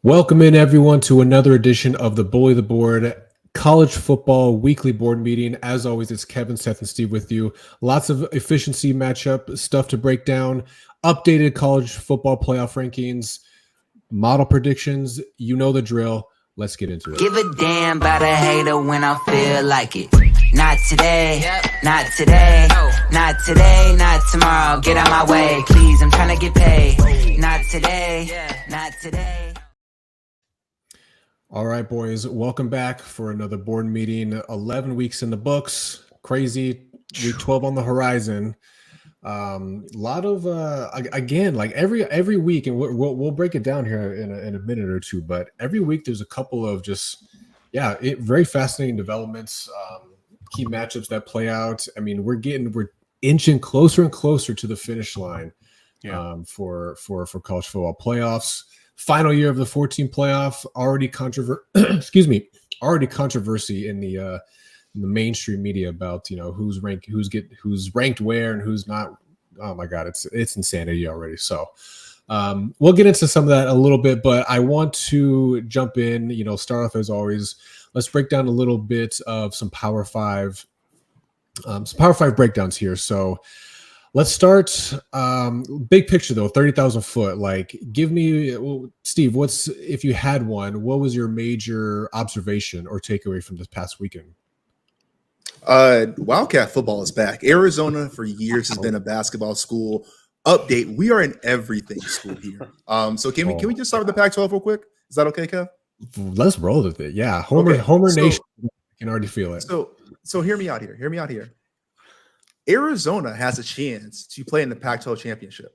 Welcome in, everyone, to another edition of the Bully the Board College Football Weekly Board Meeting. As always, it's Kevin, Seth, and Steve with you. Lots of efficiency matchup stuff to break down, updated college football playoff rankings, model predictions. You know the drill. Let's get into it. Give a damn about a hater when I feel like it. Not today, not today, not today, not tomorrow. Get out my way, please, I'm trying to get paid. Not today, not today. All right, boys, welcome back for another board meeting. 11 weeks in the books. Crazy. Week 12 on the horizon. A lot of again, like every week, and we'll break it down here in a minute or two. But every week, there's a couple of just very fascinating developments, key matchups that play out. I mean, we're inching closer and closer to the finish line. For college football playoffs. Final year of the 14 playoff, already controversy in the mainstream media about who's ranked where and who's not. Oh my God, it's insanity already. So we'll get into some of that a little bit, but I want to jump in. Start off as always. Let's break down a little bit of some Power Five breakdowns here. So. Let's start big picture though, 30,000 foot. Like, give me, Steve, if you had one, what was your major observation or takeaway from this past weekend? Wildcat football is back. Arizona for years has been a basketball school. Update: we are an everything school here. So can we just start with the Pac-12 real quick? Is that okay, Kev? Let's roll with it. Yeah, Homer Nation. I can already feel it. So hear me out here. Arizona has a chance to play in the Pac-12 championship,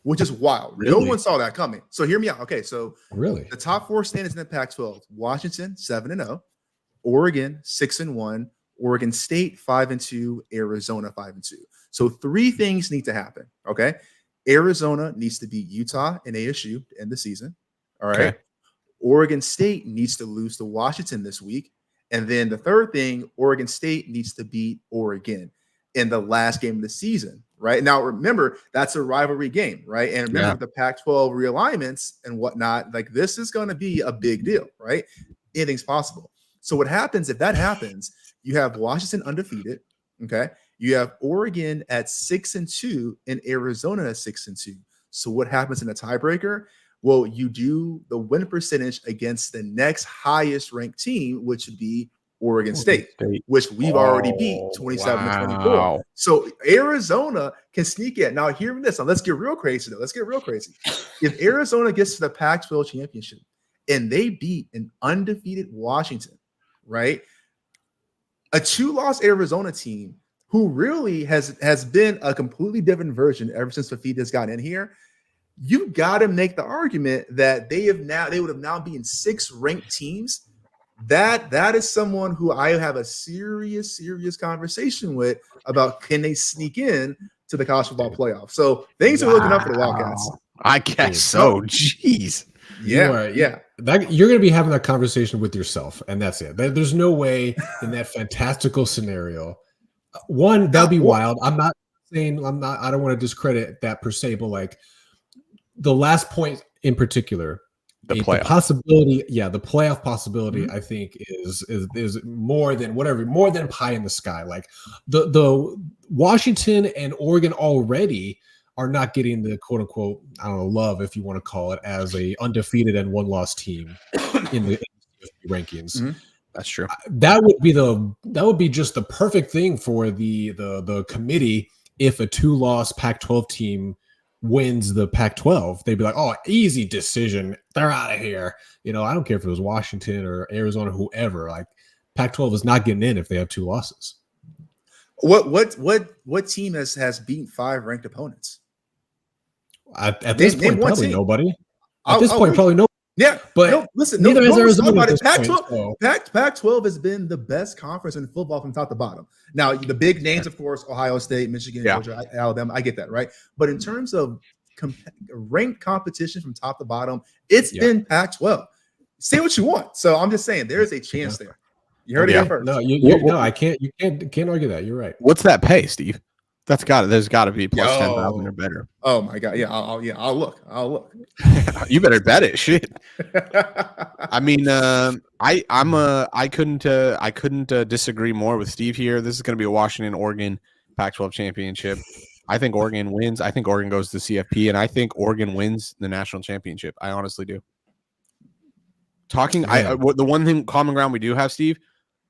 which is wild. Really? No one saw that coming. So hear me out. Okay, so really, the top four standings in the Pac-12: Washington 7-0, Oregon 6-1, Oregon State 5-2, Arizona 5-2. So three things need to happen. Okay, Arizona needs to beat Utah and ASU to end the season. All right. Okay. Oregon State needs to lose to Washington this week, and then the third thing, Oregon State needs to beat Oregon in the last game of the season, right? Now, remember, that's a rivalry game, right? And remember the Pac-12 realignments and whatnot, like this is going to be a big deal, right? Anything's possible. So what happens if that happens, you have Washington undefeated, okay? You have Oregon at 6-2 and Arizona at 6-2. So what happens in a tiebreaker? Well, you do the win percentage against the next highest ranked team, which would be Oregon State, which we've already beat 27-24. So Arizona can sneak in. Now, hear me this. Now, let's get real crazy, though. If Arizona gets to the Pac-12 championship and they beat an undefeated Washington, right? A two-loss Arizona team who really has been a completely different version ever since Fafita's gotten in here. You got to make the argument that they would have now been 6 ranked teams. That is someone who I have a serious conversation with about can they sneak in to the college football playoff. So things are looking up for the Wildcats. I guess so. Jeez. Yeah. You're going to be having that conversation with yourself, and that's it. There's no way in that fantastical scenario. One, that'd be wild. I don't want to discredit that per se, but like the last point in particular. The possibility, the playoff possibility, I think is more than pie in the sky. Like the Washington and Oregon already are not getting the quote unquote, I don't know, love, if you want to call it, as a undefeated and one loss team in the rankings. Mm-hmm. That's true. That would be just the perfect thing for the committee if a 2-loss Pac-12 team wins the Pac-12. They'd be like, oh, easy decision. They're out of here. I don't care if it was Washington or Arizona, whoever. Like Pac-12 is not getting in if they have 2 losses. What team has beaten 5 ranked opponents? At this point, probably nobody. At this point, probably nobody. Yeah, but neither has Arizona. Pac-12 has been the best conference in football from top to bottom. Now, the big names, of course, Ohio State, Michigan, Georgia, Alabama. I get that, right? But in terms of ranked competition from top to bottom, it's been Pac-12. Say what you want. So I'm just saying, there is a chance there. You heard it here first. No, I can't. You can't argue that. You're right. What's that pay, Steve? There's got to be plus Yo. 10,000 or better. Oh my god, yeah, I'll look. You better bet it. Shit. I mean, I couldn't disagree more with Steve here. This is going to be a Washington-Oregon Pac-12 championship. I think Oregon wins. I think Oregon goes to CFP, and I think Oregon wins the national championship. I honestly do. The one thing common ground we do have, Steve,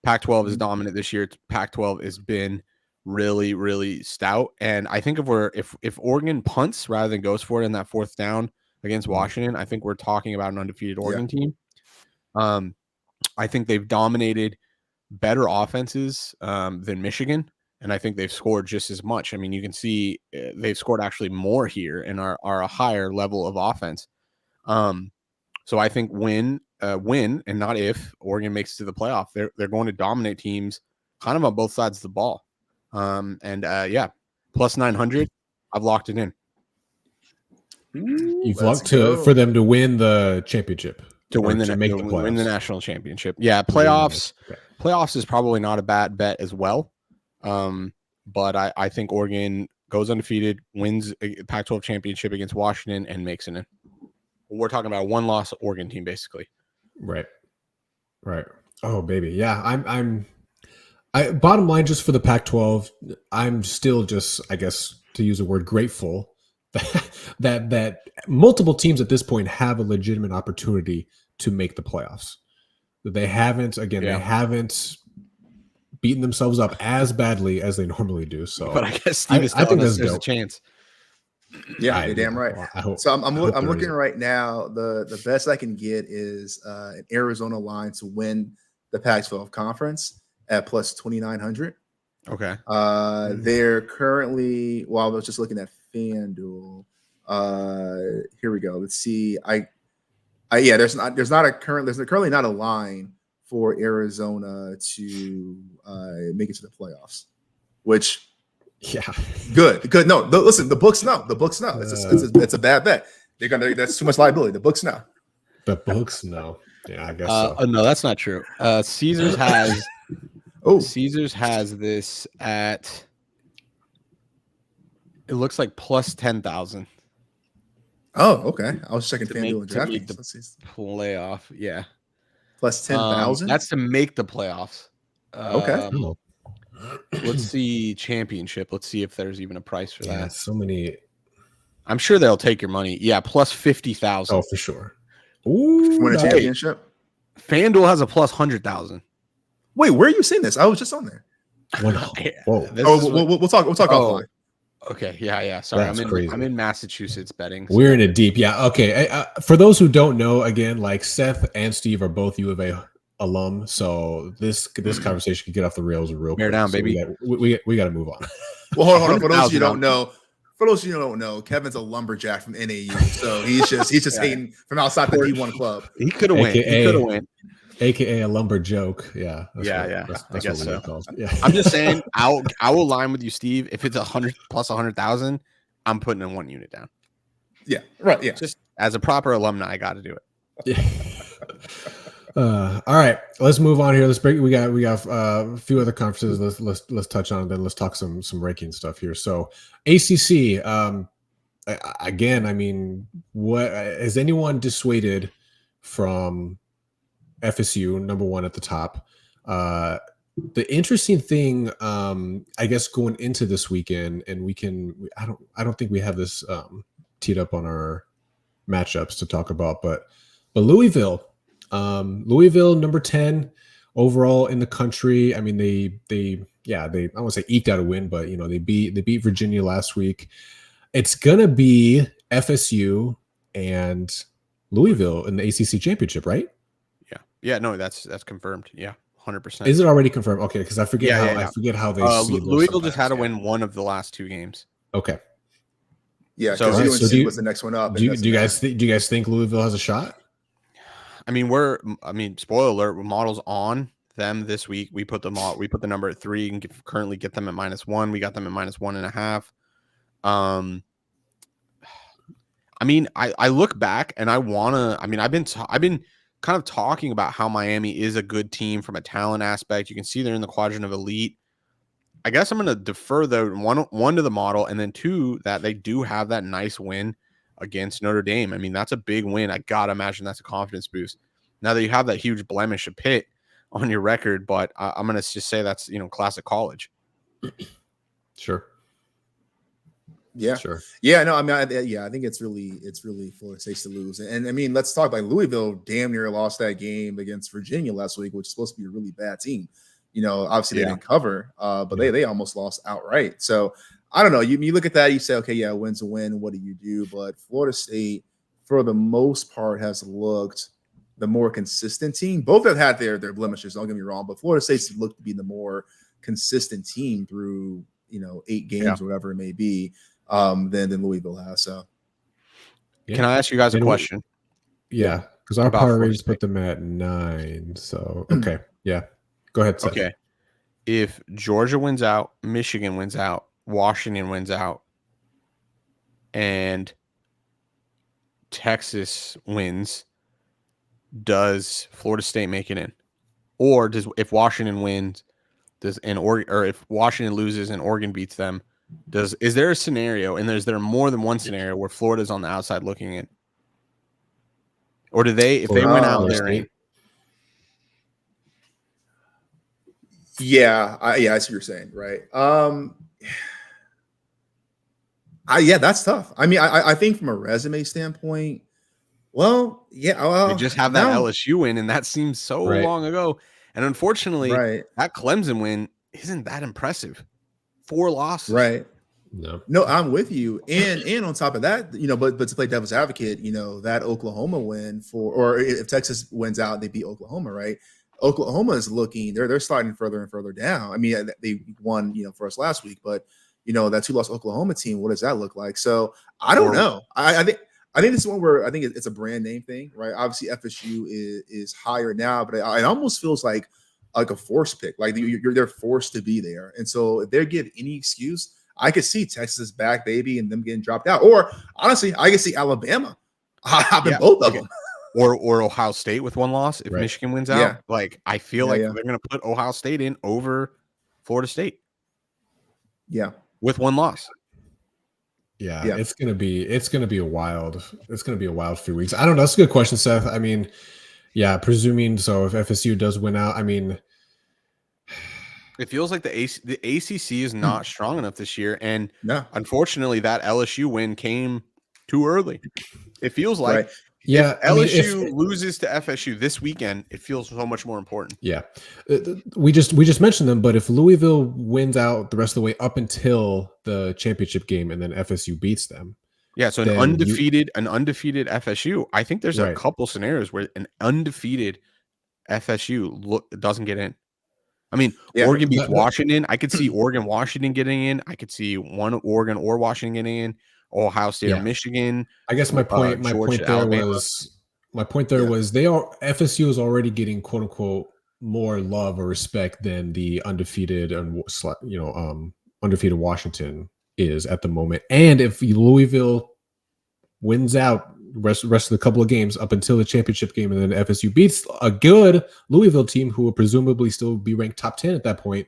Pac-12 is dominant this year. Pac-12 has been really, really stout, and I think if Oregon punts rather than goes for it in that fourth down against Washington, I think we're talking about an undefeated Oregon team. I think they've dominated better offenses than Michigan, and I think they've scored just as much. I mean, you can see they've scored actually more here and are a higher level of offense. So I think win and not if Oregon makes it to the playoff, they're going to dominate teams kind of on both sides of the ball. Plus 900, I've locked it in. You've locked for them to win the championship, to win the national championship. Yeah, playoffs. Okay. Playoffs is probably not a bad bet as well. But I think Oregon goes undefeated, wins a Pac-12 championship against Washington, and makes it in. We're talking about a one-loss Oregon team, basically. Right. Oh, baby, yeah. Bottom line, just for the Pac-12, I'm still just, I guess, to use the word, grateful that multiple teams at this point have a legitimate opportunity to make the playoffs. They haven't beaten themselves up as badly as they normally do. So, but I guess Steve is telling us there's a chance. Yeah, you're damn right. So I'm looking right now. The best I can get is an Arizona line to win the Pac-12 conference at plus 2,900. Okay. They're currently, I was just looking at FanDuel. Here we go. Let's see. There's currently not a line for Arizona to make it to the playoffs, which good. No, listen, the books know. It's a bad bet. That's too much liability. The books know. The books know. Yeah, I guess so. No, that's not true. Caesars has Caesars has this at, it looks like plus 10,000. Oh, okay. I was checking FanDuel and DraftKings. Let's see. Playoff, yeah. Plus 10,000? That's to make the playoffs. Okay. Let's see championship. Let's see if there's even a price for that. So many. I'm sure they'll take your money. Yeah, plus 50,000. Oh, for sure. Ooh, win a championship. FanDuel has a plus 100,000. Wait, where are you seeing this? I was just on there. Whoa. We'll talk offline. Okay. Yeah. Sorry, That's I'm in Massachusetts betting. So. We're in it deep. Yeah. Okay. For those who don't know, again, like Seth and Steve are both U of A alum, so this conversation could get off the rails real quick. Bear down, so baby. We got to move on. Well, hold on. For those of you who don't know, Kevin's a lumberjack from NAU, so he's just hating from outside the D1 club. He could have went. AKA a lumber joke. Yeah. That's I guess so. Yeah. I'm just saying, I will align with you, Steve. If it's 100 plus 100,000, I'm putting in 1 unit down. Yeah. Right. Yeah. Just as a proper alumni, I got to do it. Yeah. All right, let's move on here. Let's break. We got a few other conferences. Let's touch on it. Then let's talk some ranking stuff here. So ACC. Again, I mean, what has anyone dissuaded from FSU, number one at the top? The interesting thing, I guess, going into this weekend, and I don't think we have this teed up on our matchups to talk about, but Louisville, number 10 overall in the country. I mean, they I won't say eked out a win, but they beat Virginia last week. It's gonna be FSU and Louisville in the ACC championship, right? Yeah, no, that's confirmed. Yeah, 100%. Is it already confirmed? Okay, because I forget how they. Louisville just had to win one of the last 2 games. Okay. Yeah, because UNC was the next one up. Do you guys think Louisville has a shot? I mean, spoiler alert, models on them this week. We put the number at 3 and currently get them at -1. We got them at -1.5. I mean, I look back and I've been kind of talking about how Miami is a good team from a talent aspect. You can see they're in the quadrant of elite. I guess I'm going to defer the one to the model, and then 2 that they do have that nice win against Notre Dame. I mean, that's a big win. I got to imagine that's a confidence boost. Now that you have that huge blemish of Pitt on your record, but I'm going to just say that's, classic college. Sure. Yeah. Sure. Yeah. No, I mean, I think it's really Florida State to lose. And I mean, let's talk about Louisville damn near lost that game against Virginia last week, which is supposed to be a really bad team. Obviously they didn't cover, but they almost lost outright. So I don't know. You look at that, you say, okay, yeah, a win's a win. What do you do? But Florida State, for the most part, has looked the more consistent team. Both have had their blemishes, don't get me wrong, but Florida State's looked to be the more consistent team through 8 games or whatever it may be, than Louisville has. So Can I ask you guys a question? Yeah, because our About power Florida ratings State. put them at 9. So okay, yeah, go ahead. Seth. Okay. If Georgia wins out, Michigan wins out, Washington wins out, and Texas wins, does Florida State make it in? Or if Washington wins, or if Washington loses and Oregon beats them, is there a scenario, and is there more than one scenario where Florida's on the outside looking in? Or do they, if they win out, they're in? Yeah, I see what you're saying, right? Yeah, that's tough. I mean, I think from a resume standpoint, well, yeah, They just have that LSU win, and that seems so long ago. And unfortunately, that Clemson win isn't that impressive. 4 losses. Right. No, I'm with you. And on top of that, but to play devil's advocate, that Oklahoma win or if Texas wins out, they beat Oklahoma, right? Oklahoma is looking, they're sliding further and further down. I mean, they won, for us last week, but that 2-loss Oklahoma team, what does that look like? So I don't know. I think this is one where I think it's a brand name thing, right? Obviously FSU is higher now, but it almost feels like a force pick, like they're forced to be there. And so if they give any excuse, I could see Texas back, baby, and them getting dropped out. Or honestly, I could see Alabama hopping both of them. Or Ohio State with 1 loss if Michigan wins out. Like I feel like they're going to put Ohio State in over Florida State. Yeah, with 1 loss. Yeah, it's gonna be a wild few weeks. I don't know. That's a good question, Seth. I mean, yeah, presuming so if FSU does win out, I mean, it feels like the ACC is not strong enough this year, and unfortunately, that LSU win came too early. It feels like if LSU loses to FSU this weekend, it feels so much more important. Yeah, we just mentioned them, but if Louisville wins out the rest of the way up until the championship game, and then FSU beats them, so an undefeated FSU. I think there's a couple scenarios where an undefeated FSU doesn't get in. I mean, Oregon beats Washington. I could see Oregon, Washington getting in. I could see one Oregon or Washington getting in. Ohio State or Michigan. I guess my point there was FSU is already getting quote unquote more love or respect than the undefeated and undefeated Washington is at the moment. And if Louisville wins out rest of the couple of games up until the championship game, and then FSU beats a good Louisville team who will presumably still be ranked top 10 at that point,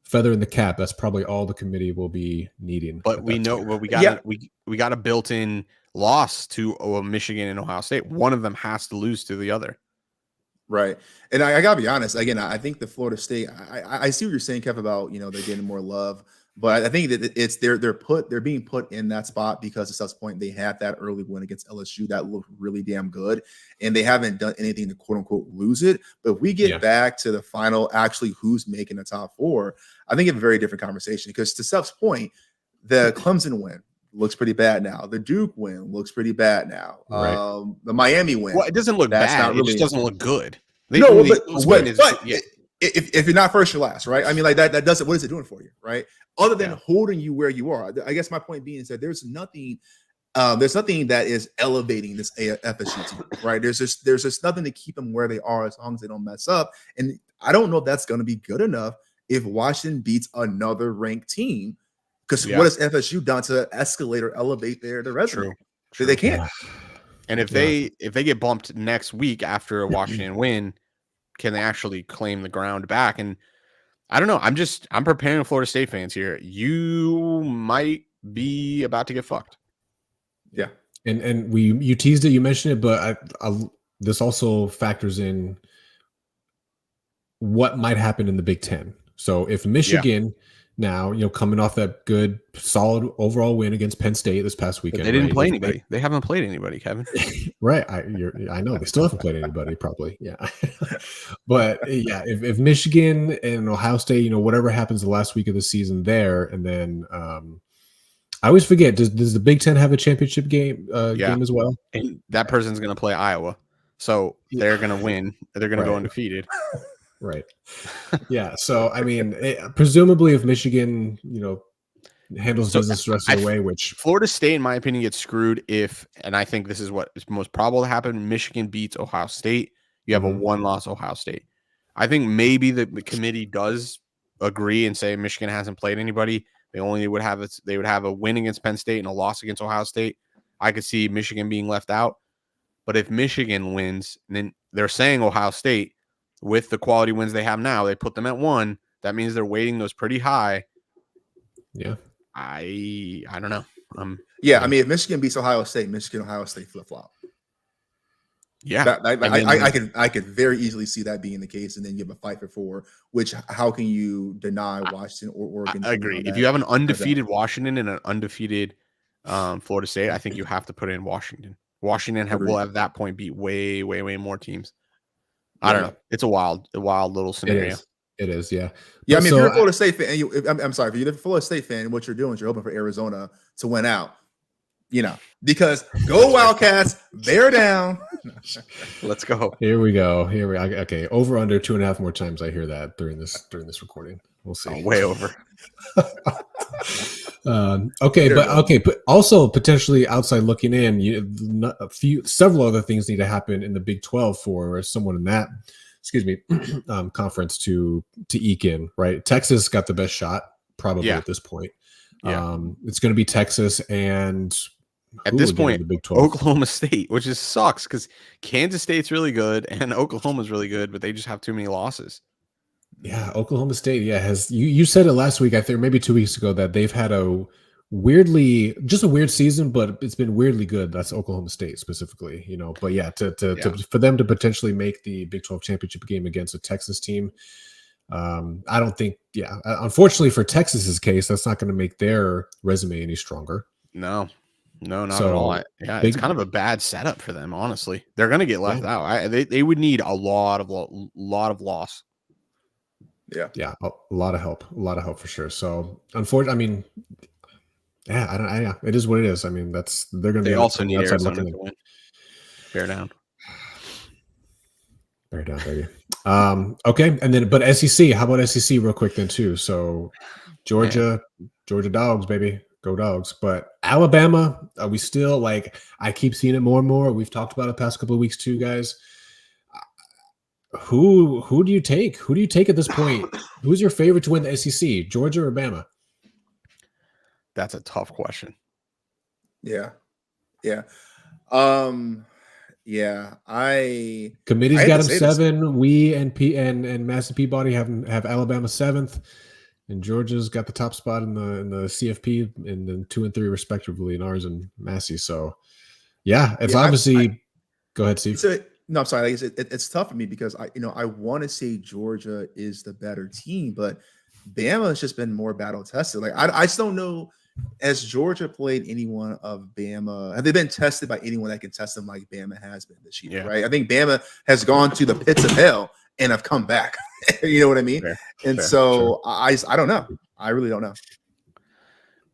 feather in the cap. That's probably all the committee will be needing. But we know, but we got we got a built-in loss to Michigan and Ohio State. One of them has to lose to the other. Right. And I gotta be honest, again, I think the Florida State, I see what you're saying, Kev, about they're getting more love. But I think that it's they're being put in that spot because at some point they had that early win against LSU that looked really damn good, and they haven't done anything to quote unquote lose it. But if we get back to the final, actually who's making the top 4, I think it's a very different conversation. Because to Steph's point, the Clemson win looks pretty bad now. The Duke win looks pretty bad now. The Miami win, well, it doesn't look bad. It just doesn't look good. If you're not first, you're last, right? I mean, like that doesn't. What is it doing for you, right? Other than holding you where you are. I guess my point being is that there's nothing that is elevating this FSU team, right? There's just nothing to keep them where they are as long as they don't mess up. And I don't know if that's going to be good enough if Washington beats another ranked team. Because what has FSU done to escalate or elevate their resume? True. They can't. And if they get bumped next week after a Washington win, can they actually claim the ground back? And I don't know. I'm preparing Florida State fans here. You might be about to get fucked. Yeah. And you teased it, you mentioned it, but this also factors in what might happen in the Big Ten. So if Michigan now, coming off that good, solid overall win against Penn State this past But weekend, they didn't right? play anybody. They haven't played anybody, Kevin. Right. I know they still haven't played anybody, probably. Yeah. But yeah, if Michigan and Ohio State, whatever happens the last week of the season there, and then I always forget, does the Big Ten have a championship game game as well? And that person's going to play Iowa. So they're going to win. They're going to go undefeated. Right. Yeah. So, I mean, presumably if Michigan, handles business the rest of the way, which Florida State, in my opinion, gets screwed and I think this is what is most probable to happen. Michigan beats Ohio State. You have a one-loss Ohio State. I think maybe the committee does agree and say Michigan hasn't played anybody. They would have a win against Penn State and a loss against Ohio State. I could see Michigan being left out. But if Michigan wins, then they're saying Ohio State, with the quality wins they have now, they put them at 1. That means they're weighting those pretty high. Yeah. I don't know. I mean, if Michigan beats Ohio State flip flop. Yeah, I could very easily see that being the case, and then you have a fight for 4. Which how can you deny Washington or Oregon? I agree. If you have an undefeated Washington and an undefeated Florida State, I think you have to put in Washington. Washington will at that point beat way more teams. I don't know. It's a wild little scenario. It is, yeah. Yeah, I mean, if you're a Florida State fan, I'm sorry, if you're a Florida State fan, what you're doing is you're hoping for Arizona to win out. Because go Wildcats, bear down. Let's go. Here we go. Okay, over under 2.5 more times. I hear that during this recording. We'll see. Way over. But also potentially outside looking in, several other things need to happen in the Big 12 for someone in that, conference to eke in, right? Texas got the best shot probably at this point. Yeah. It's going to be Texas and at this point, the Big 12? Oklahoma State, which sucks because Kansas State's really good and Oklahoma's really good, but they just have too many losses. Yeah, Oklahoma State, has you said it last week, I think maybe 2 weeks ago, that they've had a weird season, but it's been weirdly good. That's Oklahoma State specifically, But yeah, for them to potentially make the Big 12 championship game against a Texas team, I don't think. Yeah, unfortunately for Texas's case, that's not going to make their resume any stronger. No, not at all. It's kind of a bad setup for them. Honestly, they're going to get left out. They would need a lot of loss. Yeah, a lot of help for sure. So, unfortunately, I mean, it is what it is. I mean, they're going to be also need Arizona to win. Bear down, baby. Okay, and then but SEC. How about SEC real quick then too? So, Georgia Dogs, baby. Go Dogs. But Alabama, are we still I keep seeing it more and more. We've talked about it the past couple of weeks too, guys. Who do you take? Who do you take at this point? Who's your favorite to win the SEC, Georgia or Bama? That's a tough question. Yeah. Committee's got them 7. We and Massey Peabody have Alabama 7th. And Georgia's got the top spot in the CFP and then 2 and 3 respectively in ours and Massey. So, it's obviously. Go ahead, Steve. No, I'm sorry. It's tough for me because I want to say Georgia is the better team, but Bama has just been more battle tested. I just don't know. Has Georgia played anyone of Bama? Have they been tested by anyone that can test them like Bama has been this year? Yeah. Right. I think Bama has gone to the pits of hell and have come back. You know what I mean? Sure. I don't know. I really don't know.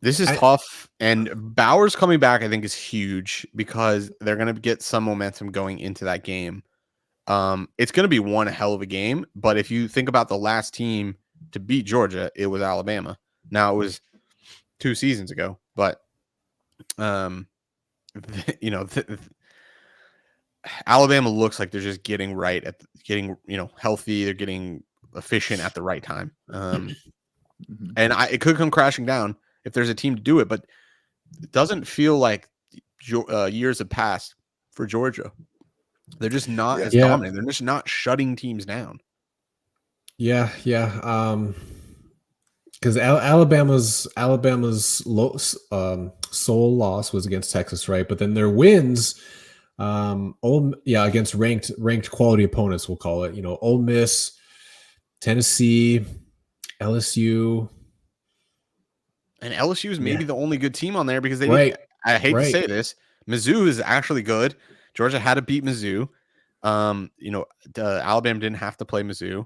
This is tough. And Bowers coming back, I think, is huge because they're going to get some momentum going into that game. It's going to be one hell of a game. But if you think about the last team to beat Georgia, it was Alabama. Now, it was 2 seasons ago. But, Alabama looks like they're just getting right at getting, healthy. They're getting efficient at the right time. And it could come crashing down if there's a team to do it, but it doesn't feel like years have passed for Georgia. They're just not as dominant. They're just not shutting teams down. Yeah, yeah. Because Alabama's sole loss was against Texas, right? But then their wins, against ranked quality opponents, we'll call it. Ole Miss, Tennessee, LSU, And LSU is maybe yeah, the only good team on there because they right, I hate to right, say this, Mizzou is actually good. Georgia had to beat Mizzou. Alabama didn't have to play Mizzou.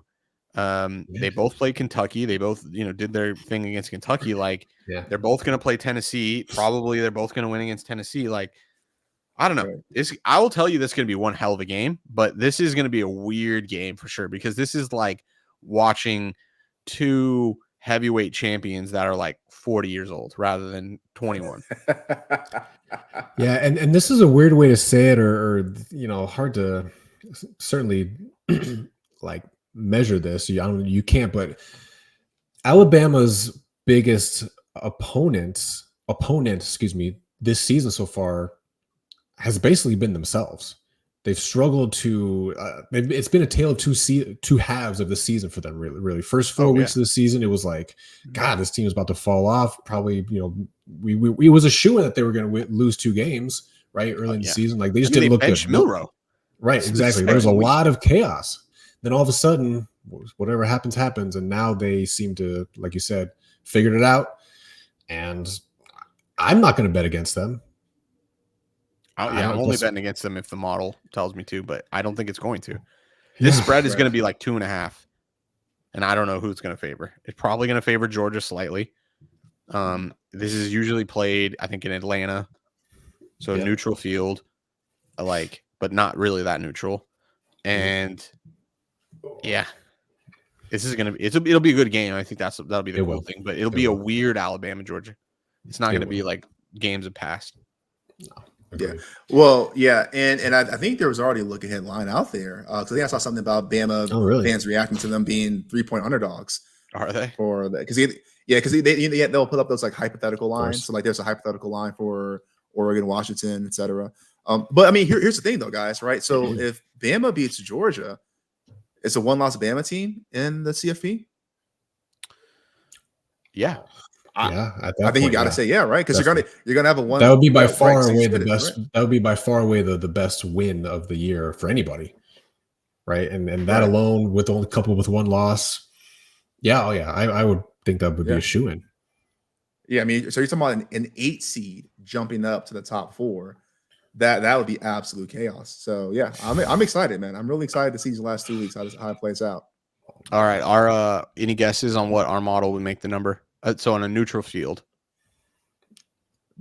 yeah, They both played Kentucky. They both, did their thing against Kentucky. Like yeah. they're both going to play Tennessee. Probably they're both going to win against Tennessee. Like, I don't know. Right. I will tell you this is going to be one hell of a game, but this is going to be a weird game for sure because this is like watching two heavyweight champions that are like 40 years old rather than 21. Yeah, and this is a weird way to say it, or hard to certainly like measure this. You can't, but Alabama's biggest opponent, excuse me, this season so far has basically been themselves. They've struggled to. It's been a tale of two halves of the season for them. Really, really. First 4 weeks of the season, it was like, God, this team is about to fall off. Probably, it was a shoo-in that they were going to lose 2 games right early in the season. Like they just didn't look good. Milrow. Right, exactly. There's a lot of chaos. Then all of a sudden, whatever happens, and now they seem to, like you said, figured it out. And I'm not going to bet against them. I'm only betting against them if the model tells me to, but I don't think it's going to. This spread is going to be like 2.5, and I don't know who it's going to favor. It's probably going to favor Georgia slightly. This is usually played, I think, in Atlanta, so a neutral field, but not really that neutral. And this is going to be it'll be a good game. I think that'll be the cool thing, but it'll be a weird Alabama Georgia. It's not going to be like games of past. No. Yeah. Well, yeah. And I think there was already a look ahead line out there. Because I think I saw something about Bama fans reacting to them being 3-point underdogs. Are they? For that? Because they'll put up those like hypothetical lines. So like there's a hypothetical line for Oregon, Washington, etc. But I mean, here's the thing though, guys, right? So if Bama beats Georgia, it's a 1-loss Bama team in the CFP. Yeah. I think you got to say right, because you're gonna have a one. That would be by far away the best. Right? That would be by far away the best win of the year for anybody, right? And that alone, with only coupled with 1 loss, I would think that would be a shoo-in. Yeah, I mean, so you're talking about an 8 seed jumping up to the top 4. That would be absolute chaos. So yeah, I'm excited, man. I'm really excited to see these last 2 weeks how it plays out. All right, our any guesses on what our model would make the number? So on a neutral field,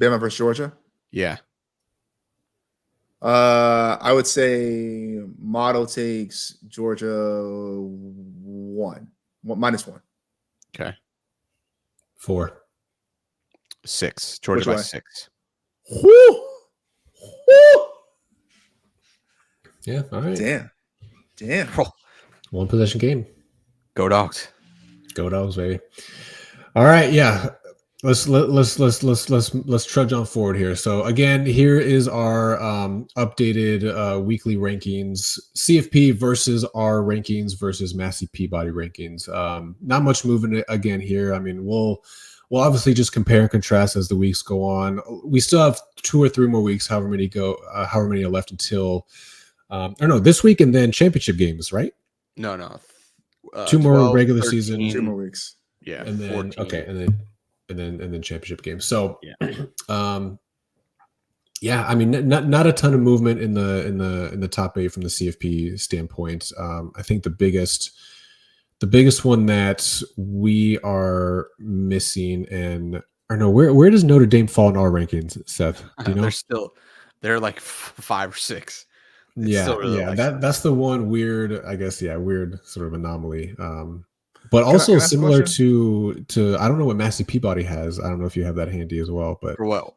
Bama versus Georgia. Yeah. I would say model takes Georgia -1. Okay. 4. 6. Georgia by 6. Woo! Yeah. All right. Damn. 1 possession game. Go Dogs. Go Dogs, baby. All right, yeah. Let's trudge on forward here. So again, here is our updated weekly rankings: CFP versus our rankings versus Massey Peabody rankings. Not much movement again here. I mean, we'll obviously just compare and contrast as the weeks go on. We still have 2 or 3 more weeks, however many are left until this week, and then championship games, right? No. 2 more 12, regular 13, season, 2 more weeks. Yeah, and then 14. and then championship games. So, I mean, not a ton of movement in the top 8 from the CFP standpoint. I think the biggest one that we are missing, where does Notre Dame fall in our rankings, Seth? Do you know? They're like 5 or 6. That's the one weird, I guess. Yeah, weird sort of anomaly. But also similar to I don't know what Massey Peabody has. I don't know if you have that handy as well. But for what?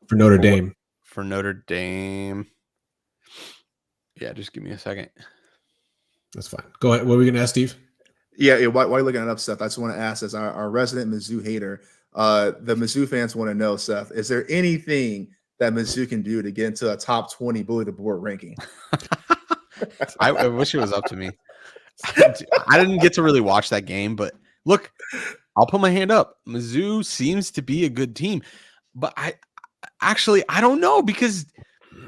For Notre Dame. For Notre Dame. Yeah, just give me a second. That's fine. Go ahead. What are we gonna ask, Steve? Yeah. While you're looking it up, Seth, I just want to ask, as our resident Mizzou hater, the Mizzou fans want to know, Seth, is there anything that Mizzou can do to get into a top 20 bully the board ranking? I wish it was up to me. I didn't get to really watch that game, but look, I'll put my hand up. Mizzou seems to be a good team, but I don't know, because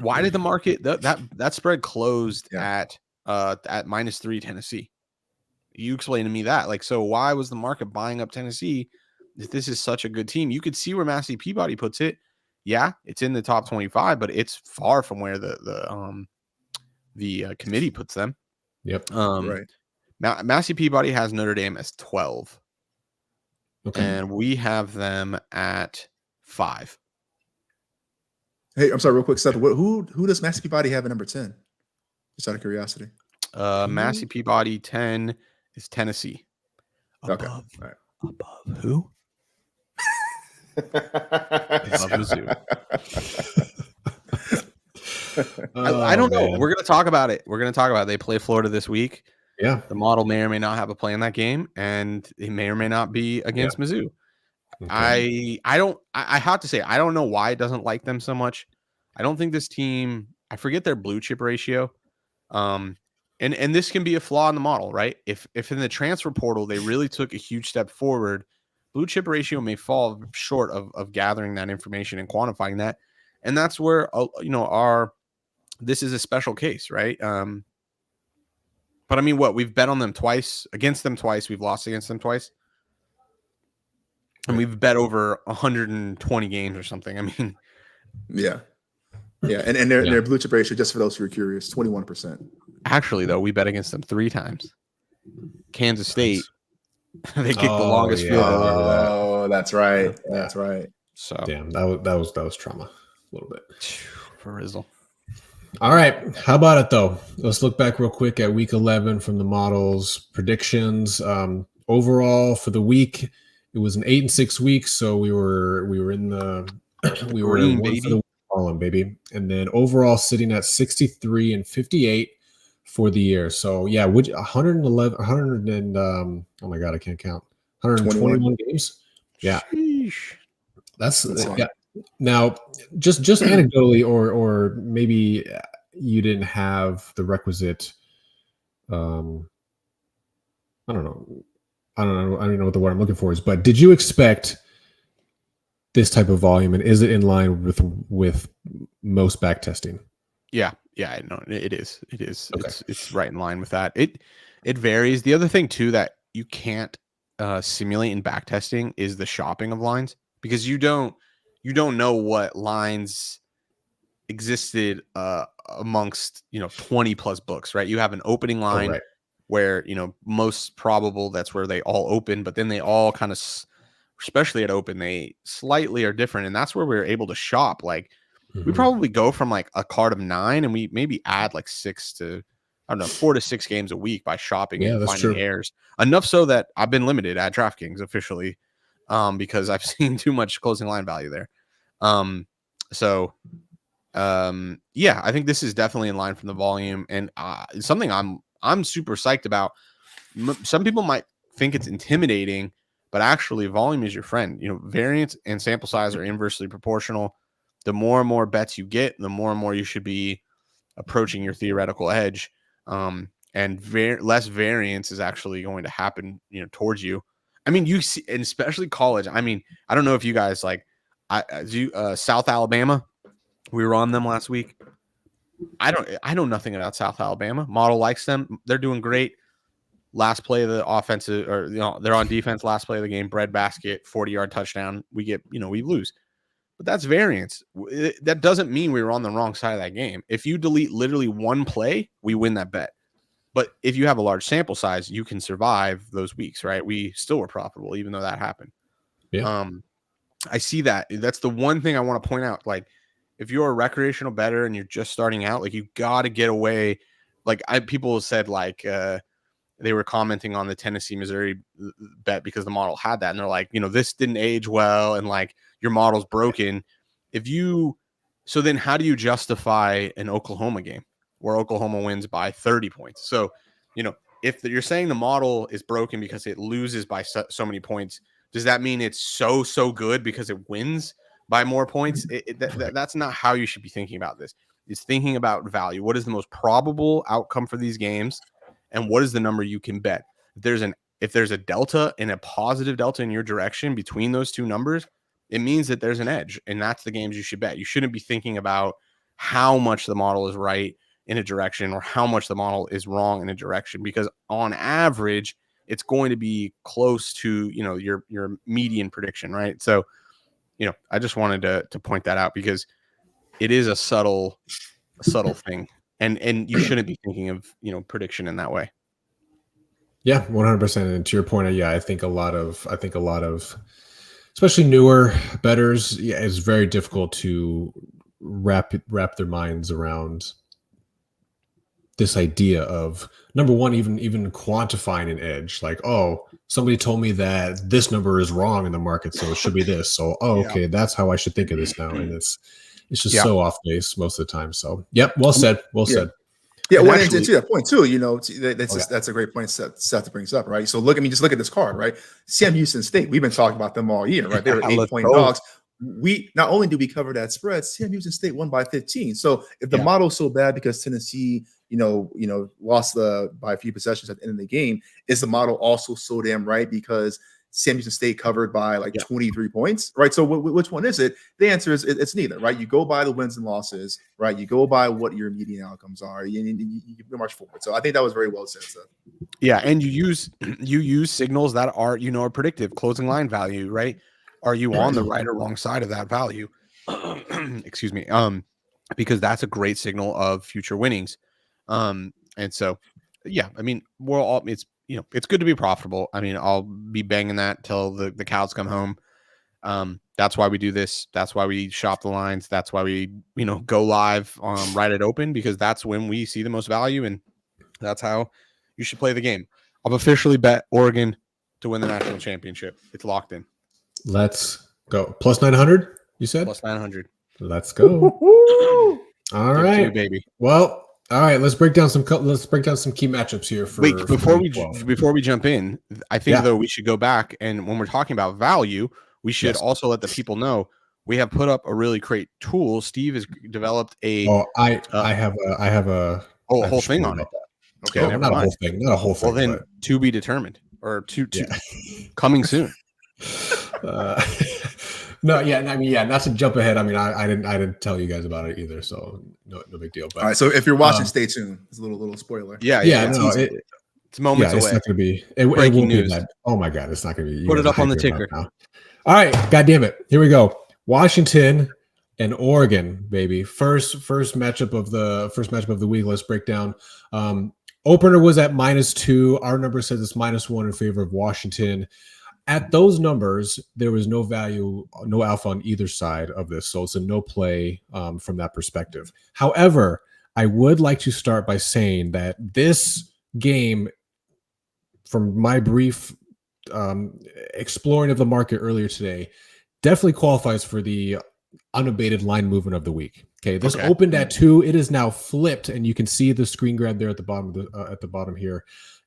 why did the market that spread closed at -3 Tennessee? You explain to me that. Like, so why was the market buying up Tennessee if this is such a good team? You could see where Massey Peabody puts it. Yeah, it's in the top 25, but it's far from where the committee puts them. Yep. Right. Now, Massey Peabody has Notre Dame as 12. Okay. And we have them at 5. Hey, I'm sorry, real quick, Seth. Who does Massey Peabody have at number 10? Just out of curiosity. Massey Peabody 10 is Tennessee. Okay. Above, All right. above who? Above Mizzou. I don't know. Man. We're going to talk about it. They play Florida this week. Yeah. The model may or may not have a play in that game, and it may or may not be against Mizzou. Okay. I have to say, I don't know why it doesn't like them so much. I don't think this team, I forget their blue chip ratio. And this can be a flaw in the model, right? If in the transfer portal they really took a huge step forward, blue chip ratio may fall short of gathering that information and quantifying that. And that's where this is a special case, right? But I mean, we've bet on them twice, against them twice, we've lost against them twice. And we've bet over 120 games or something. I mean, yeah. And their blue chip ratio, just for those who are curious, 21%. Actually, though, we bet against them 3 times. Kansas State, they kicked the longest field goal. Oh, that's right. That's right. So damn, that was trauma a little bit for Rizzle. All right, how about it though? Let's look back real quick at week 11 from the models predictions. Overall for the week, it was an 8-6 week, so we were in the we were in one for the column, baby, and then overall sitting at 63 and 58 for the year. So yeah, 100 and oh my god, I can't count. 121 games. Yeah, sheesh. That's yeah. Now, just anecdotally, or maybe you didn't have the requisite. I don't know. I don't know what the word I'm looking for is. But did you expect this type of volume, and is it in line with most back testing? Yeah, no, it is. Okay. It's right in line with that. It varies. The other thing too that you can't simulate in back testing is the shopping of lines, because you don't know what lines existed amongst 20 plus books, right? You have an opening line where most probable that's where they all open, but then they all kind of, especially at open, they slightly are different, and that's where we're able to shop. Like we probably go from like a card of 9, and we maybe add like 6 to 4 to 6 games a week by shopping and finding errors. Enough so that I've been limited at DraftKings officially. Because I've seen too much closing line value there. I think this is definitely in line from the volume, and something I'm super psyched about. Some people might think it's intimidating, but actually volume is your friend. Variance and sample size are inversely proportional. The more and more bets you get, the more and more you should be approaching your theoretical edge. And less variance is actually going to happen, towards you. I mean, you see, and especially college. I mean, I don't know if you guys South Alabama. We were on them last week. I know nothing about South Alabama. Model likes them. They're doing great. Last play of the offensive, or they're on defense. Last play of the game, breadbasket, 40-yard touchdown. We get, we lose, but that's variance. That doesn't mean we were on the wrong side of that game. If you delete literally one play, we win that bet. But if you have a large sample size, you can survive those weeks, right? We still were profitable, even though that happened. Yeah. I see that. That's the one thing I want to point out. Like, if you're a recreational bettor and you're just starting out, like, you got to get away. Like, people said, like, they were commenting on the Tennessee Missouri bet because the model had that, and they're like, this didn't age well, and like your model's broken. So then how do you justify an Oklahoma game where Oklahoma wins by 30 points? So, if you're saying the model is broken because it loses by so many points, does that mean it's so good because it wins by more points? That's not how you should be thinking about this. It's thinking about value. What is the most probable outcome for these games? and what is the number you can bet. If there's a delta and a positive delta in your direction between those two numbers, it means that there's an edge, and that's the games you should bet. You shouldn't be thinking about how much the model is right in a direction or how much the model is wrong in a direction, because on average, it's going to be close to, your median prediction, right? So, I just wanted to point that out because it is a subtle thing, and you shouldn't be thinking of, prediction in that way. Yeah, 100%. And to your point, I think a lot of, especially newer bettors, it's very difficult to wrap their minds around this idea of, number one, even quantifying an edge. Like, oh, somebody told me that this number is wrong in the market, so it should be this. So, okay, that's how I should think of this now. And it's just so off base most of the time. So, yep, well said. Yeah, well, and to that point too, that's a great point Seth brings up, right? So just look at this card, right? Sam Houston State, we've been talking about them all year, right? They were 8-point dogs. We not only do we cover that spread, Sam Houston State won by 15. So if the model's so bad because Tennessee, lost by a few possessions at the end of the game, is the model also so damn right because Sam Houston State covered by 23 points, right? So which one is it? The answer is it's neither, right? You go by the wins and losses, right? You go by what your median outcomes are. You pretty much forward. So I think that was very well said, Seth. Yeah, and you use signals that are are predictive, closing line value, right? Are you on the right or wrong side of that value? Excuse me. Because that's a great signal of future winnings. And so, we're all it's good to be profitable. I'll be banging that till the cows come home. That's why we do this. That's why we shop the lines. That's why we, go live right at open, because that's when we see the most value, and that's how you should play the game. I've officially bet Oregon to win the national championship. It's locked in. Let's go. Plus 900, you said? Plus 900. Let's go. All right, baby. Well, all right. Let's break down some key matchups here. Before we jump in, I think though we should go back, and when we're talking about value, we should also let the people know we have put up a really great tool. Steve has developed a. I have a whole thing on it. Okay, not a whole thing. Well, then to be determined, or to coming soon. Not to jump ahead. I didn't tell you guys about it either, so no big deal. But all right, so if you're watching, stay tuned. It's a little spoiler. It's moments away. It's not going to be breaking news. Oh my god, it's not going to be. Put it up on the ticker. All right, god damn it, here we go. Washington and Oregon, baby. First matchup of the week. Let's break down. Opener was at -2. Our number says it's -1 in favor of Washington. At those numbers, there was no value, no alpha on either side of this. So it's a no play from that perspective. However, I would like to start by saying that this game, from my brief exploring of the market earlier today, definitely qualifies for the unabated line movement of the week. Okay, this opened at 2. It is now flipped, and you can see the screen grab there at the bottom here.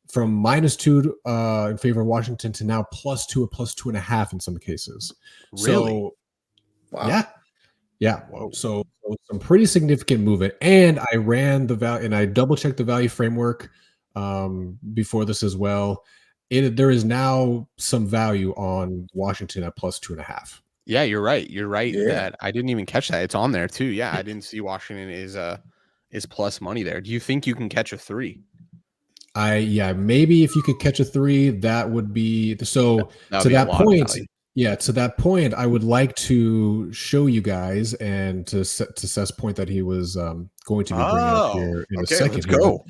From -2 in favor of Washington to now +2 or +2.5 in some cases. Really? So, wow. Yeah. Whoa. So some pretty significant movement. And I ran the value, and I double checked the value framework before this as well. There is now some value on Washington at +2.5. Yeah, you're right. That I didn't even catch that. It's on there too. Yeah, I didn't see Washington is plus money there. Do you think you can catch a 3? Maybe if you could catch a 3, that would be so. To that point, I would like to show you guys, and to Seth's point that he was going to be bringing up here in a second. Let's go.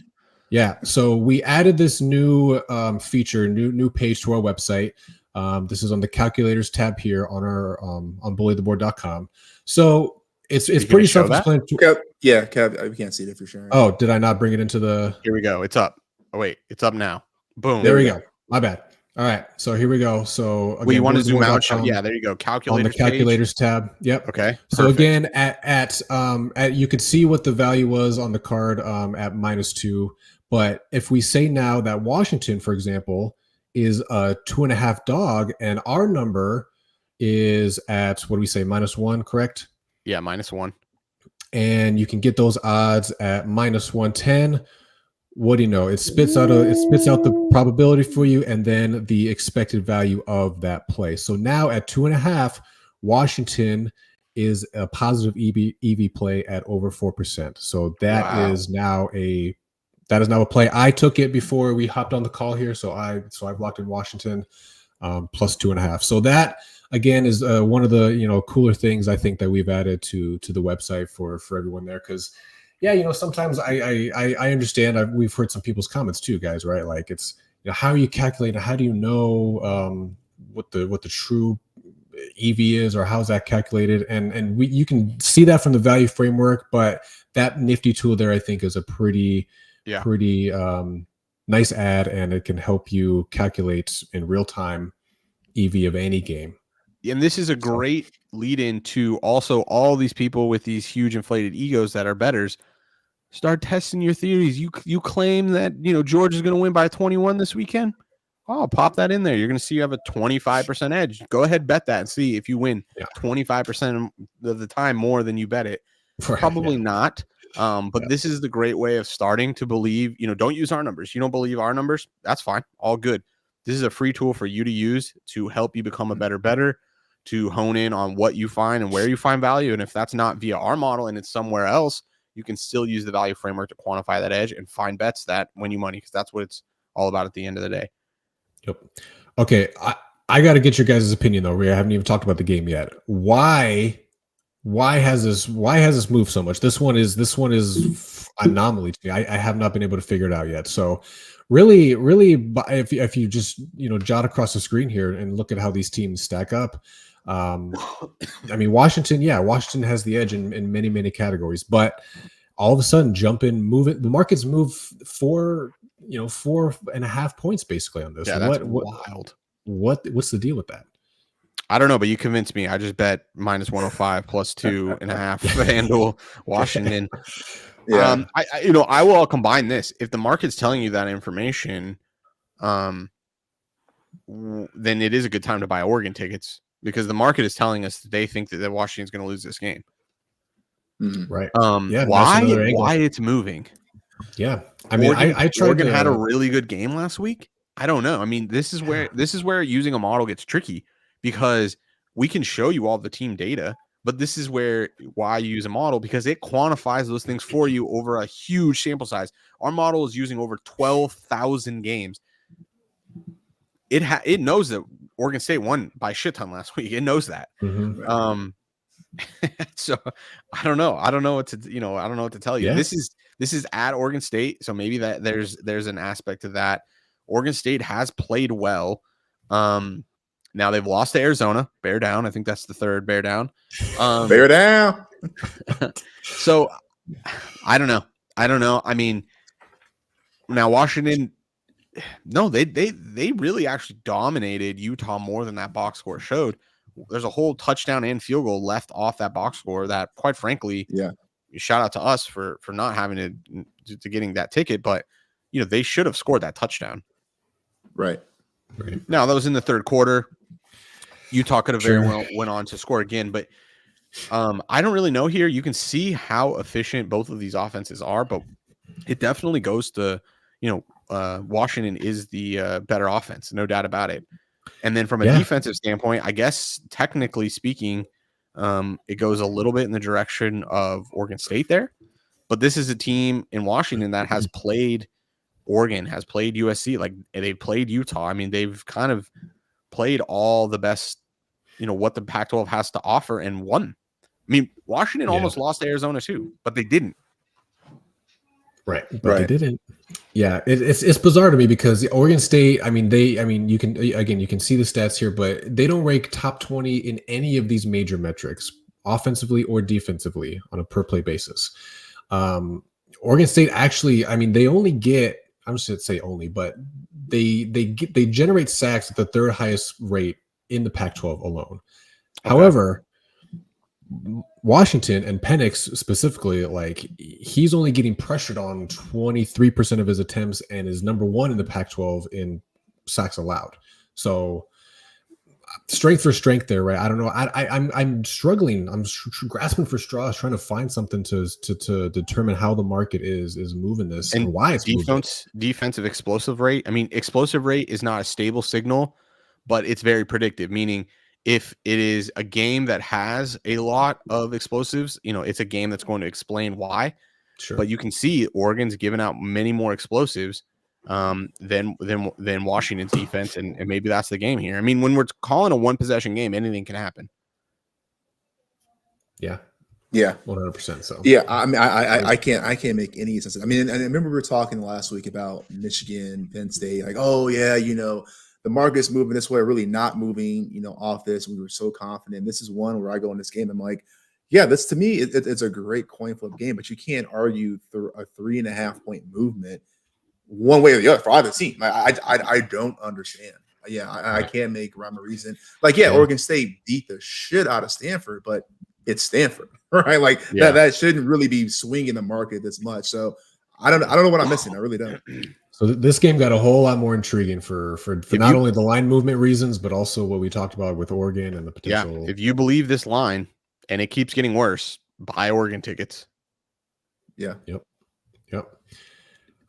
Yeah, so we added this new feature, new page to our website. This is on the calculators tab here on our on bullytheboard.com. So it's pretty self-explanatory. Yeah, Kev, we can't see it if you're sharing. Oh, did I not bring it into the? Here we go. It's up. Oh wait, it's up now. Boom. There we go. My bad. All right, so here we go. So again, you want to zoom out? Yeah, there you go. Calculators on the calculators tab. Yep. Okay. So again, at you could see what the value was on the card at -2. But if we say now that Washington, for example, is a 2.5 dog, and our number is at, what do we say, -1, correct? Yeah, -1. And you can get those odds at -110. what do you know? It spits out the probability for you and then the expected value of that play. So now at 2.5, Washington is a positive EV play at over 4%. So that is now a play. I took it before we hopped on the call here. So I've locked in Washington plus 2.5. So that again is one of the cooler things I think that we've added to the website for everyone there, because sometimes I understand. We've heard some people's comments too, guys, right? Like it's how are you calculating? How do you know what the true EV is, or how's that calculated? And you can see that from the value framework, but that nifty tool there I think is a pretty nice add, and it can help you calculate in real time EV of any game. And this is a great lead in to also all these people with these huge inflated egos that are bettors. Start testing your theories. You claim that Georgia is going to win by 21 this weekend. Oh, pop that in there. You're going to see you have a 25% edge. Go ahead, bet that and see if you win 25% of the time more than you bet it. Right, Probably not. But this is the great way of starting to believe. Don't use our numbers. You don't believe our numbers? That's fine. All good. This is a free tool for you to use to help you become a better bettor, to hone in on what you find and where you find value. And if that's not via our model and it's somewhere else, you can still use the value framework to quantify that edge and find bets that win you money, because that's what it's all about at the end of the day. Yep. Okay. I got to get your guys' opinion though. We haven't even talked about the game yet. Why has this moved so much? This one is anomaly to me. I have not been able to figure it out yet. So really, if you just jot across the screen here and look at how these teams stack up. Washington has the edge in many categories, but all of a sudden the markets move 4.5 points basically on this. Yeah, that's wild. What's the deal with that? I don't know, but you convinced me. I just bet minus 105 plus 2.5 FanDuel Washington. Yeah. I will combine this. If the market's telling you that information, then it is a good time to buy Oregon tickets, because the market is telling us that they think that Washington's going to lose this game. Right. Why it's moving? Yeah. I tried. Oregon had a really good game last week. I don't know. This is where using a model gets tricky, because we can show you all the team data, but this is why you use a model, because it quantifies those things for you over a huge sample size. Our model is using over 12,000 games. It knows that Oregon State won by a shit ton last week. It knows that. Mm-hmm. So I don't know. I don't know what to tell you. Yeah. This is at Oregon State, so maybe that there's an aspect to that. Oregon State has played well. Now they've lost to Arizona. Bear down. I think that's the third bear down. Bear down. So I don't know. Now Washington, no, they really actually dominated Utah more than that box score showed. There's a whole touchdown and field goal left off that box score that, quite frankly, shout out to us for not having to getting that ticket, but they should have scored that touchdown. Right. Now that was in the third quarter. Utah could have very well went on to score again, but I don't really know here. You can see how efficient both of these offenses are, but it definitely goes to Washington is the better offense, no doubt about it. And then from a defensive standpoint, I guess technically speaking, it goes a little bit in the direction of Oregon State there. But this is a team in Washington that has played Oregon, has played USC, like they played Utah. They've kind of played all the best, what the Pac-12 has to offer and won. Washington almost lost to Arizona too, but they didn't. Right. But they didn't. Yeah, it's bizarre to me, because Oregon State, you can see the stats here, but they don't rank top 20 in any of these major metrics, offensively or defensively, on a per play basis. Oregon State actually, they only get, I'm just going to say only, but they generate sacks at the third highest rate in the Pac-12 alone. Okay. However, Washington and Penix specifically, he's only getting pressured on 23% of his attempts and is number one in the Pac-12 in sacks allowed. So strength for strength there, right? I don't know. I'm struggling. I'm grasping for straws, trying to find something to determine how the market is moving this and why it's moving. Defensive explosive rate. I mean, explosive rate is not a stable signal, but it's very predictive. Meaning, if it is a game that has a lot of explosives, it's a game that's going to explain why. Sure. But you can see Oregon's given out many more explosives than Washington's defense, and maybe that's the game here. I mean, when we're calling a one possession game, anything can happen. Yeah, 100%. So yeah, I mean, I can't make any sense. I mean, and I remember we were talking last week about Michigan, Penn State, like, oh yeah, the market's moving this way, really not moving, off this. We were so confident. This is one where I go in this game, I'm like, yeah, this to me, it's a great coin flip game, but you can't argue a 3.5 point movement one way or the other for either team. I don't understand. Yeah, I can't make rhyme or reason. Like, yeah, Oregon State beat the shit out of Stanford, but it's Stanford, right? Like that shouldn't really be swinging the market this much. So I don't know what I'm missing. I really don't. So this game got a whole lot more intriguing for not only the line movement reasons, but also what we talked about with Oregon and the potential. Yeah, if you believe this line and it keeps getting worse, buy Oregon tickets. Yeah. Yep.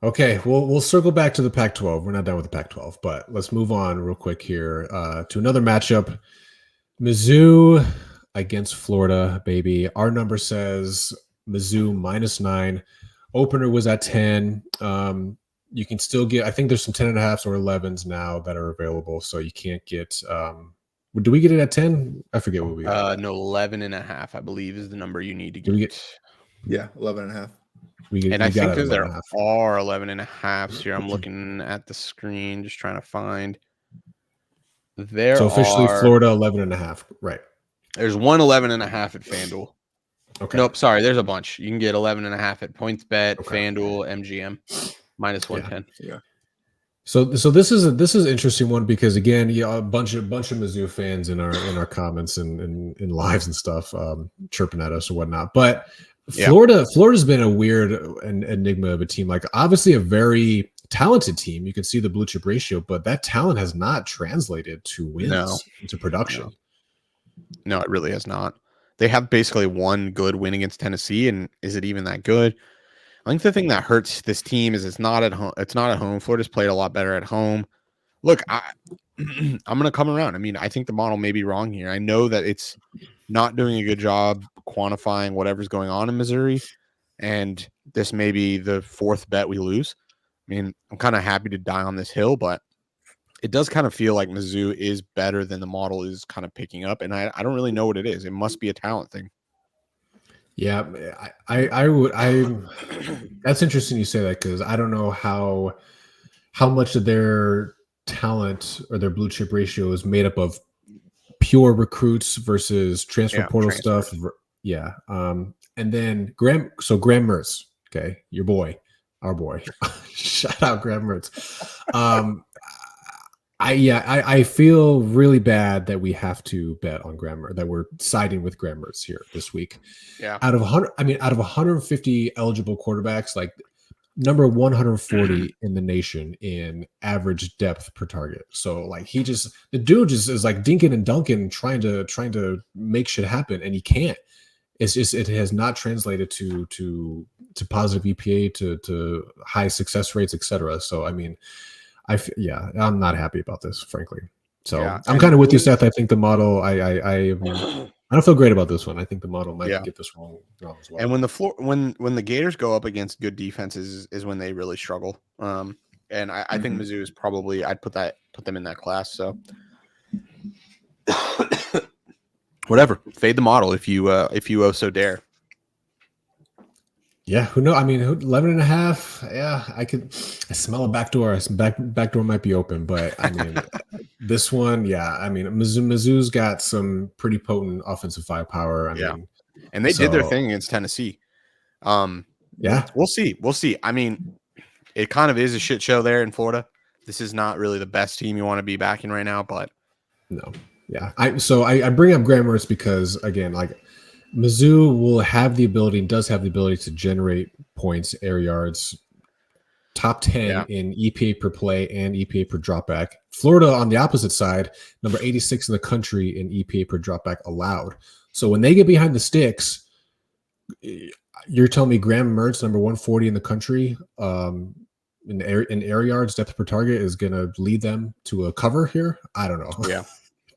Okay, we'll circle back to the Pac-12. We're not done with the Pac-12, but let's move on real quick here to another matchup. Mizzou against Florida, baby. Our number says Mizzou -9. Opener was at 10. You can still get, I think there's some 10.5s or 11s now that are available, so you can't get do we get it at 10? I forget what we got. No, 11.5, I believe, is the number you need to get. Yeah, 11.5. I think there are 11.5s here. I'm looking at the screen, just trying to find. So officially Florida 11.5, right? There's 11.5 at FanDuel. Okay. Nope, sorry. There's a bunch. You can get 11.5 at PointsBet, FanDuel, MGM, -110. Yeah. So this is an interesting one because again, a bunch of Mizzou fans in our comments and in lives and stuff chirping at us or whatnot. But Florida's been a weird enigma of a team. Like obviously a very talented team. You can see the blue chip ratio, but that talent has not translated to wins, into production. No, it really has not. They have basically one good win against Tennessee, and is it even that good? I think the thing that hurts this team is it's not at home. It's not at home. Florida's played a lot better at home. Look, I'm going to come around. I mean, I think the model may be wrong here. I know that it's not doing a good job quantifying whatever's going on in Missouri, and this may be the fourth bet we lose. I mean, I'm kind of happy to die on this hill, but it does kind of feel like Mizzou is better than the model is kind of picking up, and I don't really know what it is. It must be a talent thing. Yeah, I would. That's interesting you say that because I don't know how much of their talent or their blue chip ratio is made up of pure recruits versus transfer portal stuff. Yeah. And then Graham Mertz, okay, our boy. Shout out Graham Mertz. I feel really bad that we have to bet on that we're siding with Graham Mertz here this week. Yeah. Out of 150 eligible quarterbacks, like number 140 in the nation in average depth per target. So like the dude just is like dinking and dunking, trying to make shit happen, and he can't. It's just it has not translated to positive EPA, to high success rates, etc. So I mean, I'm not happy about this, frankly. So I'm kind of with you, Seth. I think the model, I don't feel great about this one. I think the model might get this wrong as well. And when the Gators go up against good defenses is when they really struggle. And I think Mizzou is probably, I'd put them in that class. So whatever, fade the model if you oh so dare. Yeah, who knows? I mean, 11.5. Yeah, I smell a back door. Back door might be open, but I mean, this one, yeah. I mean, Mizzou's got some pretty potent offensive firepower. I mean, and they did their thing against Tennessee. Yeah, we'll see. I mean, it kind of is a shit show there in Florida. This is not really the best team you want to be backing right now, but no, yeah. I bring up Graham Mertz because again, like, Mizzou does have the ability to generate points, air yards, top 10 in EPA per play and EPA per dropback. Florida, on the opposite side, number 86 in the country in EPA per dropback allowed. So when they get behind the sticks, you're telling me Graham Mertz, number 140 in the country, in air yards, depth per target, is going to lead them to a cover here? I don't know. Yeah.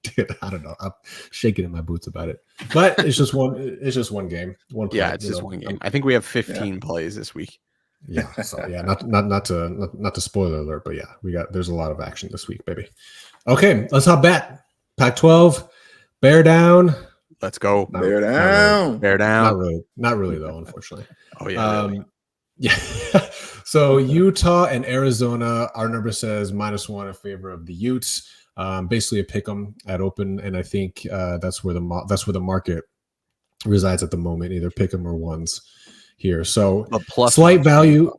Dude, I don't know. I'm shaking in my boots about it. But it's just one. It's just one game. One play, Yeah, it's just one game. I think we have 15 plays this week. Yeah. So yeah, not to spoiler alert, but yeah, there's a lot of action this week, baby. Okay, let's hop back. Pac-12, bear down. Let's go. Bear down. Bear down. Not really though, unfortunately. Oh yeah. Really. Yeah. So Utah and Arizona, our number says -1 in favor of the Utes. Basically a pick 'em at open, and I think that's where the market resides at the moment. Either pick 'em or ones here. So slight value.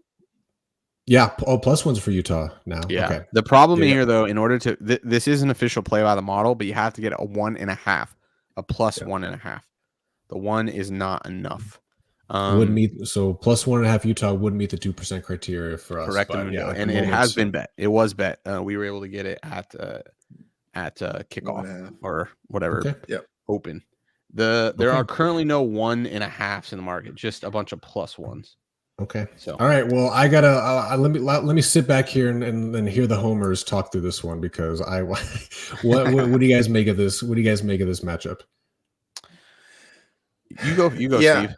Yeah. Oh, +1s for Utah now. Yeah. Okay. The problem here, though, in order to this is an official play by the model, but you have to get a 1.5, a +1.5. The 1 is not enough. Would meet +1.5 Utah would meet the 2% criteria for us. Correct. And it has been bet. It was bet. We were able to get it at kickoff or whatever. Okay. Yep. Open. There are currently no 1.5s in the market, just a bunch of +1s. Okay. So all right. Well, I gotta let me sit back here and hear the homers talk through this one, because what do you guys make of this? What do you guys make of this matchup? You go, yeah. Steve.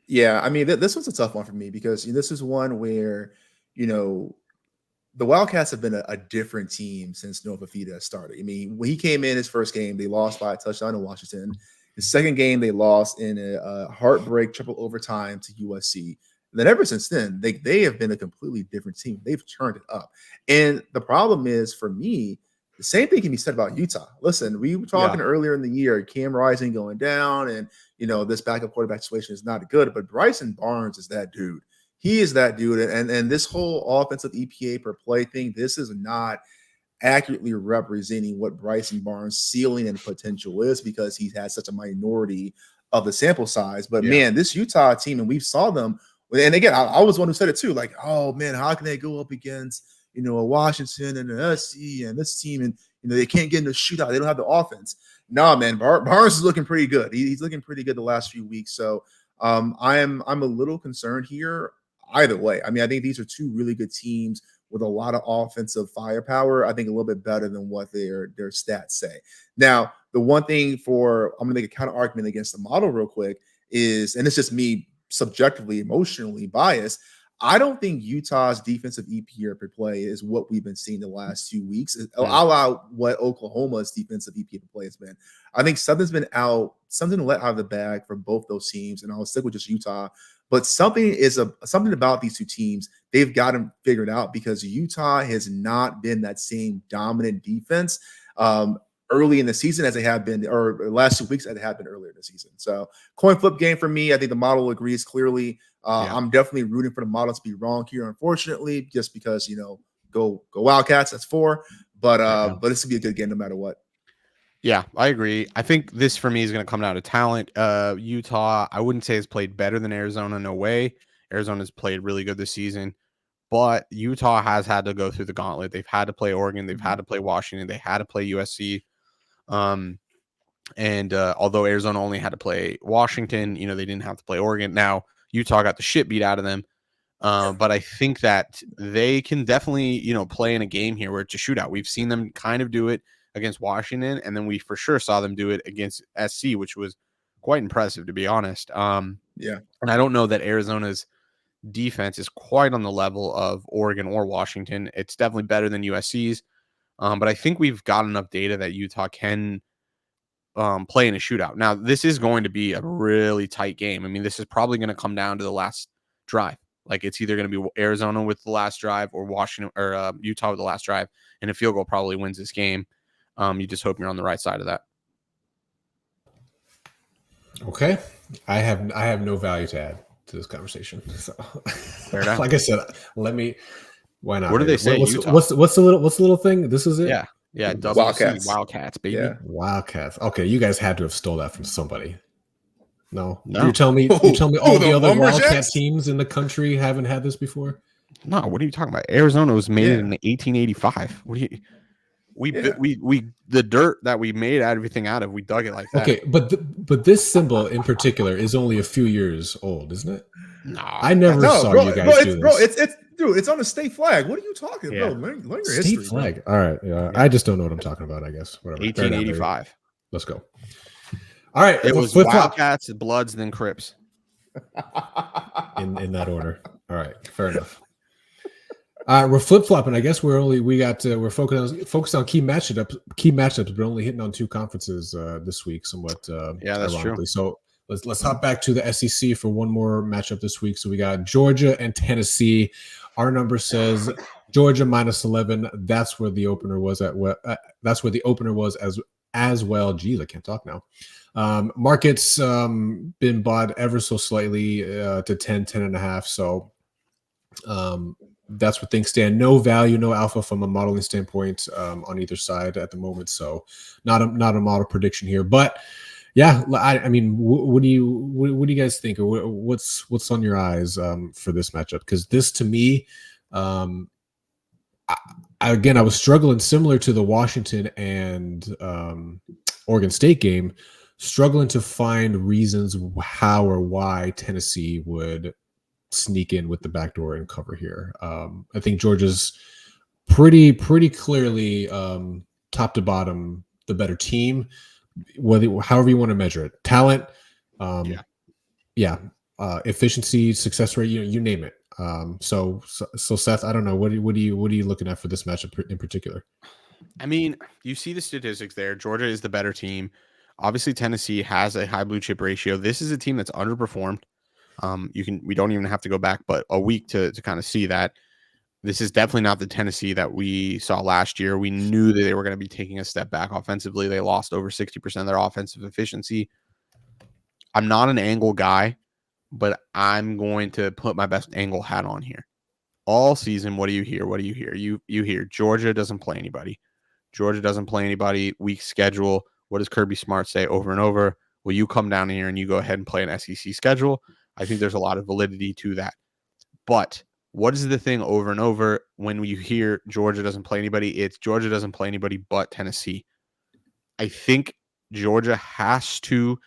Yeah, I mean, this one's a tough one for me, because this is one where, the Wildcats have been a different team since Noah Fafita started. I mean, when he came in his first game, they lost by a touchdown to Washington. His second game, they lost in a heartbreak triple overtime to USC. And then ever since then, they have been a completely different team. They've turned it up. And the problem is, for me, the same thing can be said about Utah. Listen, we were talking earlier in the year, Cam Rising going down, and this backup quarterback situation is not good. But Bryson Barnes is that dude. He is that dude. And this whole offensive EPA per play thing, this is not accurately representing what Bryson Barnes' ceiling and potential is, because he's had such a minority of the sample size. But man, this Utah team, and we saw them. And again, I was one who said it too. Like, oh man, how can they go up against a Washington and an SC and this team, and they can't get in the shootout. They don't have the offense. Nah, man, Barnes is looking pretty good. He's looking pretty good the last few weeks. So I'm a little concerned here. Either way, I mean, I think these are two really good teams with a lot of offensive firepower. I think a little bit better than what their stats say. Now, the one thing I'm going to make a counter argument against the model real quick is, and it's just me subjectively, emotionally biased, I don't think Utah's defensive EPA per play is what we've been seeing the last 2 weeks. I'll allow what Oklahoma's defensive EPA per play has been. I think something let out of the bag for both those teams, and I'll stick with just Utah. But something about these two teams, they've got them figured out, because Utah has not been that same dominant defense early in the season as they have been, or the last 2 weeks as they have been earlier in the season. So coin flip game for me. I think the model agrees clearly. I'm definitely rooting for the model to be wrong here, unfortunately, just because, go Wildcats. That's 4. But this will be a good game no matter what. Yeah, I agree. I think this for me is going to come down to talent. Utah, I wouldn't say has played better than Arizona. No way. Arizona's played really good this season, but Utah has had to go through the gauntlet. They've had to play Oregon. They've had to play Washington. They had to play USC. And although Arizona only had to play Washington, they didn't have to play Oregon. Now, Utah got the shit beat out of them. But I think that they can definitely, play in a game here where it's a shootout. We've seen them kind of do it against Washington, and then we for sure saw them do it against SC, which was quite impressive, to be honest. And I don't know that Arizona's defense is quite on the level of Oregon or Washington. It's definitely better than USC's. But I think we've got enough data that Utah can play in a shootout. Now, this is going to be a really tight game. I mean, this is probably going to come down to the last drive. Like, it's either going to be Arizona with the last drive or Washington or Utah with the last drive, and a field goal probably wins this game. You just hope you're on the right side of that. Okay, I have no value to add to this conversation. So, like I said, why not? What do they say? What's the little thing? This is it. Yeah. Wildcats, baby. Yeah. Wildcats. Okay, you guys had to have stole that from somebody. No. You tell me all the other Wildcat teams in the country haven't had this before? No, what are you talking about? Arizona was made in 1885. The dirt that we made everything out of, we dug it like that. Okay, but this symbol in particular is only a few years old, isn't it? No, I never saw you guys do this. It's on the state flag. What are you talking about? Learn your State history, flag. bro. All right, yeah. I just don't know what I'm talking about. I guess whatever. 1885. Let's go. All right, it was Wildcats, Bloods, then Crips. In that order. All right, fair enough. We're flip flopping. I guess we're focused on key matchups, but only hitting on 2 conferences this week. Somewhat, that's ironically. true. So let's hop back to the SEC for one more matchup this week. So we got Georgia and Tennessee. Our number says Georgia -11. That's where the opener was that's where the opener was as well. Geez, I can't talk now. Market's been bought ever so slightly to 10.5. So that's where things stand. No value, no alpha from a modeling standpoint on either side at the moment. So not a model prediction here, but yeah, I mean, what do you guys think, or what's on your eyes for this matchup? Because this, to me, I was struggling, similar to the Washington and Oregon State game, struggling to find reasons how or why Tennessee would sneak in with the backdoor and cover here. I think Georgia's pretty clearly top to bottom the better team, however you want to measure it. Talent, efficiency, success rate, you name it. So Seth, I don't know, what are you looking at for this matchup in particular? I mean, you see the statistics there. Georgia is the better team. Obviously, Tennessee has a high blue chip ratio. This is a team that's underperformed. We don't even have to go back but a week to kind of see that. This is definitely not the Tennessee that we saw last year. We knew that they were going to be taking a step back offensively. They lost over 60% of their offensive efficiency. I'm not an angle guy, but I'm going to put my best angle hat on here. All season, what do you hear? You hear Georgia doesn't play anybody. Georgia doesn't play anybody. Weak schedule. What does Kirby Smart say over and over? Will you come down here and you go ahead and play an SEC schedule? I think there's a lot of validity to that. But what is the thing over and over when you hear Georgia doesn't play anybody? It's Georgia doesn't play anybody but Tennessee. I think Georgia has to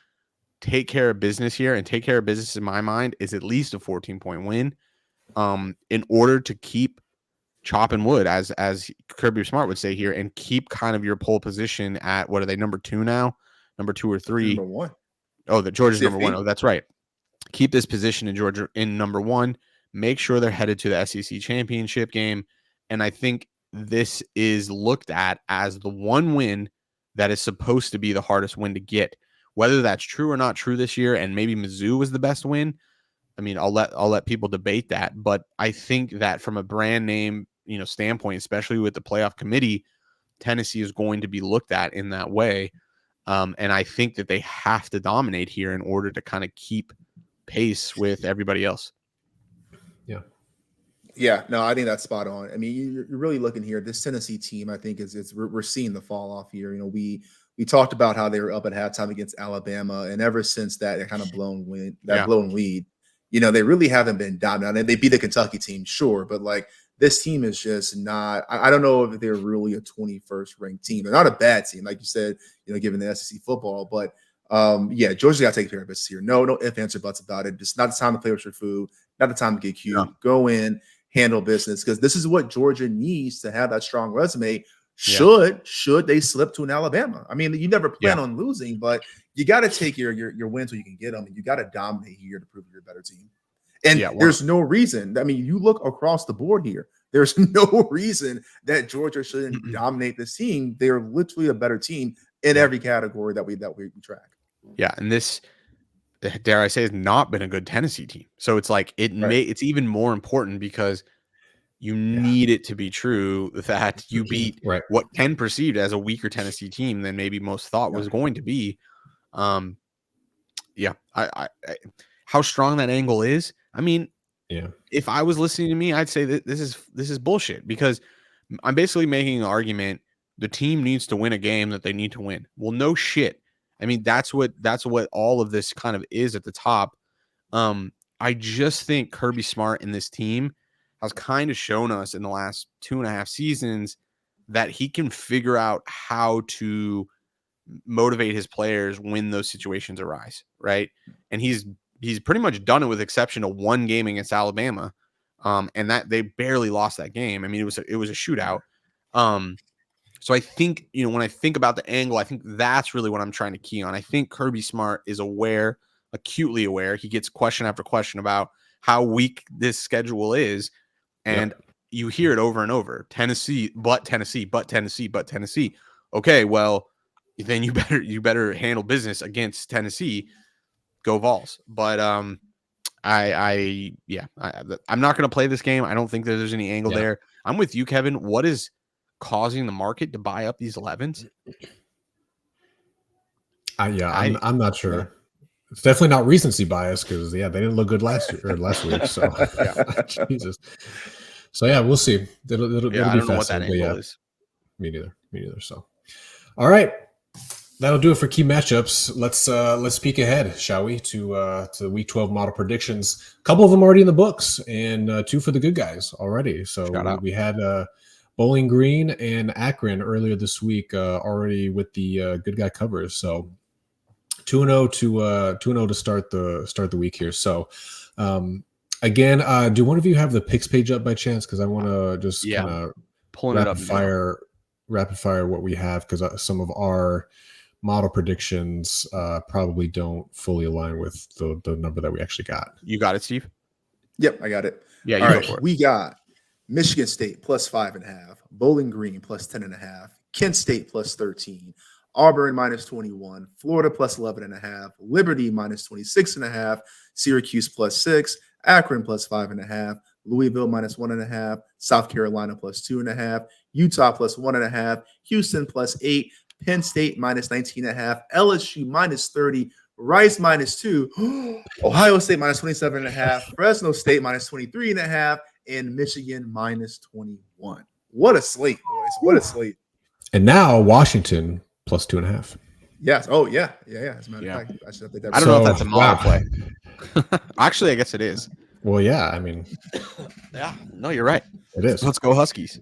take care of business here, and take care of business in my mind is at least a 14-point win in order to keep chopping wood, as Kirby Smart would say here, and keep kind of your pole position at, what are they, number 2 now? Number 2 or 3? Number 1. Oh, the Georgia's CFB. number 1. Oh, that's right. Keep this position in Georgia in number 1. Make sure they're headed to the SEC championship game. And I think this is looked at as the one win that is supposed to be the hardest win to get. Whether that's true or not true this year, and maybe Mizzou was the best win, I mean, I'll let people debate that. But I think that from a brand name, standpoint, especially with the playoff committee, Tennessee is going to be looked at in that way. And I think that they have to dominate here in order to kind of keep pace with everybody else. Yeah, no, I think that's spot on. I mean, you're really looking here. This Tennessee team, I think, we're seeing the fall off here. We talked about how they were up at halftime against Alabama, and ever since that kind of blown lead, they really haven't been dominant. They beat the Kentucky team, sure, but like this team is just not. I don't know if they're really a 21st ranked team. They're not a bad team, like you said, given the SEC football, but. Georgia's got to take care of business here. No ifs, ands, or buts about it. Just not the time to play with your food, not the time to get cute. Yeah. Go in, handle business, because this is what Georgia needs to have that strong resume. Should they slip to an Alabama? I mean, you never plan on losing, but you got to take your wins so you can get them, and you got to dominate here to prove you're a better team. And there's no reason. I mean, you look across the board here. There's no reason that Georgia shouldn't dominate this team. They're literally a better team in every category that we track. Yeah, and this, dare I say, has not been a good Tennessee team. So it's like it's even more important because you need it to be true that you beat what Ken perceived as a weaker Tennessee team than maybe most thought was going to be. I how strong that angle is. I mean, if I was listening to me, I'd say that this is bullshit, because I'm basically making an argument. The team needs to win a game that they need to win. Well, no shit. I mean, that's what all of this kind of is at the top. I just think Kirby Smart and this team has kind of shown us in the last 2.5 seasons that he can figure out how to motivate his players when those situations arise, right? And he's pretty much done it with exception of one game against Alabama, and that they barely lost that game. I mean, it was a shootout. So I think, when I think about the angle, I think that's really what I'm trying to key on. I think Kirby Smart is aware, acutely aware. He gets question after question about how weak this schedule is, and you hear it over and over. Tennessee, but Tennessee, but Tennessee, but Tennessee. Okay, well, then you better handle business against Tennessee. Go Vols. But I'm not going to play this game. I don't think that there's any angle there. I'm with you, Kevin. What is causing the market to buy up these 11s? I'm not sure. Yeah. It's definitely not recency bias because they didn't look good last week. So Jesus. So we'll see. It'll be I don't know what that angle is. Me neither. So, all right, that'll do it for key matchups. Let's peek ahead, shall we, to Week 12 model predictions. A couple of them already in the books, and 2 for the good guys already. So we had Bowling Green and Akron earlier this week already with the good guy covers. So 2-0 to start the week here. So. Again, do one of you have the picks page up by chance? Because I want to just kind of pulling it up rapid fire what we have, because some of our model predictions probably don't fully align with the number that we actually got. You got it, Steve? Yep, I got it. Yeah, all right. We got Michigan State plus 5.5, Bowling Green plus 10.5, Kent State plus 13, Auburn minus 21, Florida plus 11.5, Liberty minus 26.5, Syracuse plus 6, Akron plus 5.5, Louisville minus 1.5, South Carolina plus 2.5, Utah plus 1.5, Houston plus 8, Penn State minus 19.5, LSU minus 30, Rice minus 2, Ohio State minus 27.5, Fresno State minus 23.5, and Michigan minus 21. What a slate, boys! What a slate! And now Washington plus 2.5. Yes. Oh, yeah. As a matter of fact, I should update that. I don't know if that's a model play. Actually, I guess it is. Well, yeah. I mean, no, you're right. It is. Let's go Huskies.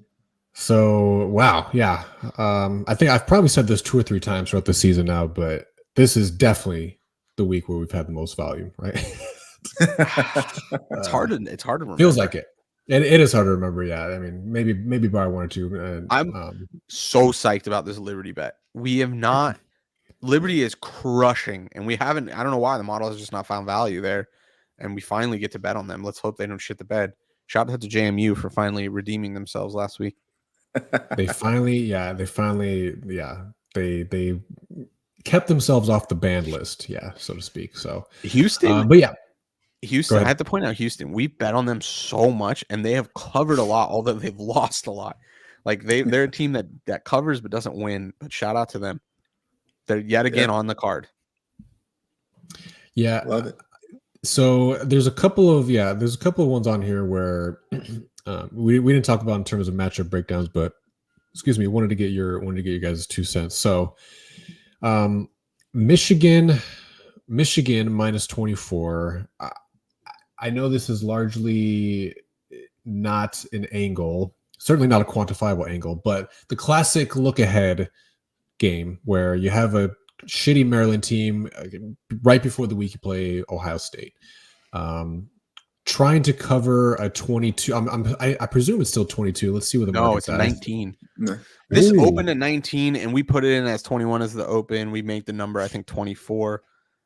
So, wow. Yeah. I think I've probably said this 2 or 3 times throughout the season now, but this is definitely the week where we've had the most volume, right? It's hard to remember. Feels like it. It is hard to remember. Yeah. I mean, maybe by 1 or 2. I'm so psyched about this Liberty bet. We have not. Liberty is crushing, and we haven't. I don't know why the model has just not found value there, and we finally get to bet on them. Let's hope they don't shit the bed. Shout out to JMU for finally redeeming themselves last week. They kept themselves off the banned list, so to speak. So Houston, Houston. I have to point out Houston. We bet on them so much, and they have covered a lot, although they've lost a lot. Like they're a team that covers but doesn't win. But shout out to them. They're yet again on the card. Yeah, love it. So there's a couple of ones on here where we didn't talk about in terms of matchup breakdowns, but wanted to get your guys' 2 cents. So Michigan minus 24. I know this is largely not an angle, certainly not a quantifiable angle, but the classic look ahead game where you have a shitty Maryland team right before the week you play Ohio State, trying to cover a 22. I presume it's still 22. Let's see what the market's at. 19. No. This opened at 19, and we put it in as 21 as the open. We make the number, I think, 24.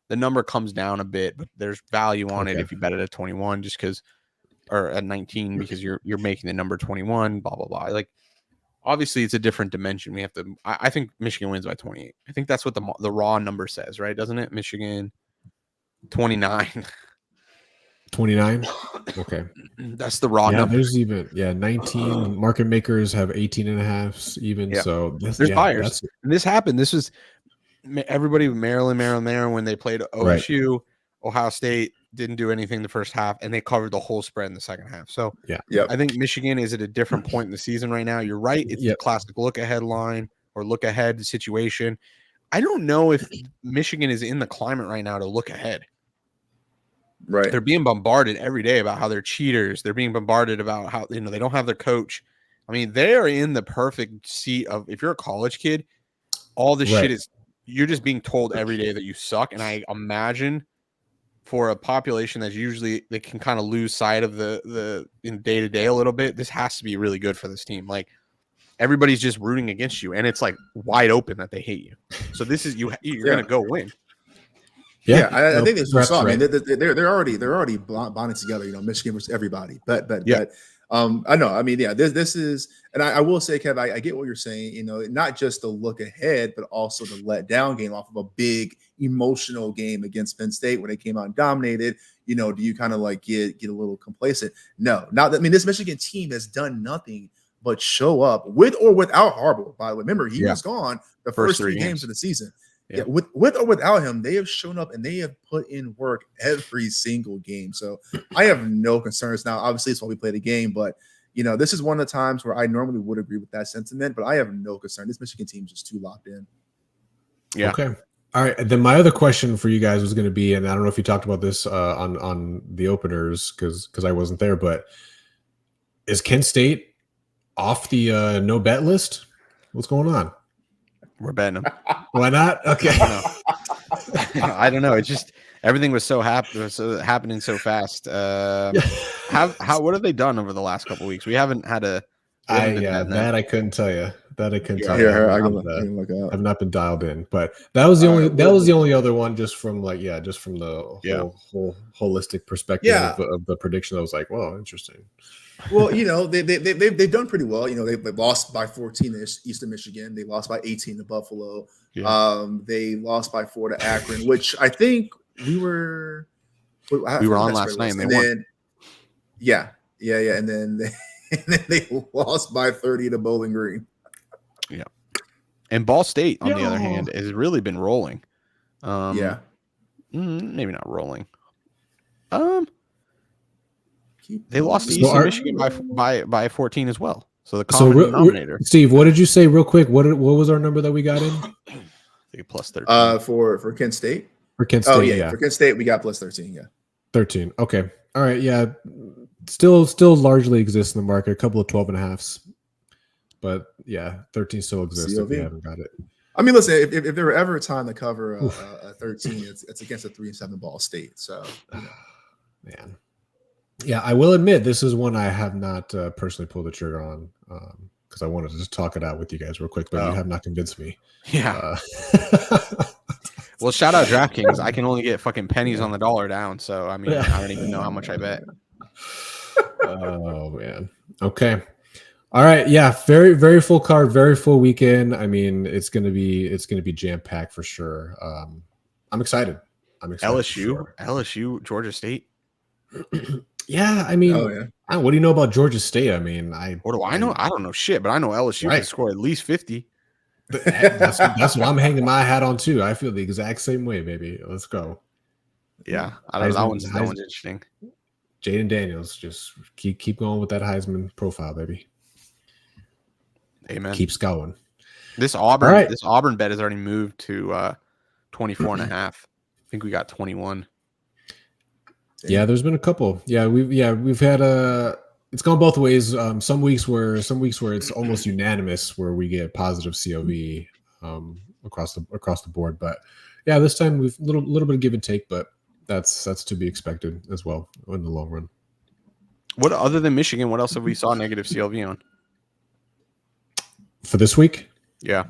The number comes down a bit, but there's value on it if you bet it at 21, just because, or at 19 because you're making the number 21. Blah blah blah. Like, obviously, it's a different dimension. We have to. I think Michigan wins by 28. I think that's what the raw number says, right? Doesn't it? Michigan 29. 29. Okay, that's the raw number. There's even 19 market makers have 18.5 even. Yeah. So there's buyers. And this happened. This was everybody Maryland when they played OSU. Right. Ohio State didn't do anything the first half, and they covered the whole spread in the second half. So I think Michigan is at a different point in the season right now. You're right. It's the classic look ahead line or look ahead situation. I don't know if Michigan is in the climate right now to look ahead. Right. They're being bombarded every day about how they're cheaters. They're being bombarded about how, they don't have their coach. I mean, they are in the perfect seat of if you're a college kid, all this shit is you're just being told every day that you suck. And I imagine for a population that's usually they can kind of lose sight of the in day to day a little bit, this has to be really good for this team. Like everybody's just rooting against you, and it's like wide open that they hate you. So this is you're gonna go win. Yeah, I think that's what you saw. I mean, they're already bonded together. You know, Michigan versus everybody. But I know. I mean, yeah, this is, and I will say, Kev, I get what you're saying. You know, not just the look ahead, but also the let down game off of a big emotional game against Penn State where they came out and dominated. You know, do you kind of like get a little complacent? No, not that. I mean, this Michigan team has done nothing but show up with or without Harbaugh. By the way, remember he was gone the first three games of the season. Yeah, with or without him, they have shown up and they have put in work every single game. So I have no concerns. Now, obviously, it's why we play the game, but you know, this is one of the times where I normally would agree with that sentiment, but I have no concern. This Michigan team is just too locked in. Yeah. Okay. All right. Then my other question for you guys was going to be, and I don't know if you talked about this on the openers because I wasn't there, but is Kent State off the no bet list? What's going on? We're betting them. Why not? Okay. I don't know. It's just everything was happening so fast. What have they done over the last couple of weeks? We haven't had a. That I couldn't tell you. Tell you. I've not been dialed in, but that was the only other one just from the whole holistic perspective of the prediction. I was like, well, interesting. Well, you know, they've done pretty well. You know, they've lost by 14 to Eastern Michigan. They lost by 18 to Buffalo. Yeah. They lost by 4 to Akron, which I think we were on last night. And they won. Yeah. And then they lost by 30 to Bowling Green. Yeah. And Ball State, on the other hand, has really been rolling. Maybe not rolling. They lost to Eastern Michigan by 14 as well. So the common denominator. Steve, what did you say real quick? What was our number that we got in? I think plus 13. For Kent State? For Kent State, For Kent State, we got plus 13, 13. Okay. All right. Yeah. Still largely exists in the market. A couple of 12.5s. But yeah, 13 still exists if we haven't got it. I mean, listen, if there were ever a time to cover a 13, it's against a 3-7 Ball State. So, you know. Man. Yeah, I will admit this is one I have not personally pulled the trigger on because I wanted to just talk it out with you guys real quick, but you have not convinced me. Yeah. Well, shout out DraftKings. I can only get fucking pennies on the dollar down, so I mean, I don't even know how much I bet. Oh man. Okay. All right. Yeah. Very, very full card. Very full weekend. I mean, it's gonna be jam packed for sure. I'm excited. LSU, Georgia State. Yeah, I mean, what do you know about Georgia State? I mean, what do I know? I don't know shit, but I know LSU can score at least 50. That's what I'm hanging my hat on too. I feel the exact same way, baby. Let's go. Yeah, I don't know. That one's interesting. Jaden Daniels, just keep going with that Heisman profile, baby. Amen. Keeps going. This Auburn bet has already moved to 24.5. I think we got 21. Yeah, there's been a couple. Yeah, we've had it's gone both ways. Some weeks where it's almost unanimous where we get positive COV across the board. But yeah, this time we've little bit of give and take, but that's to be expected as well in the long run. What other than Michigan? What else have we saw negative CLV on for this week? Yeah,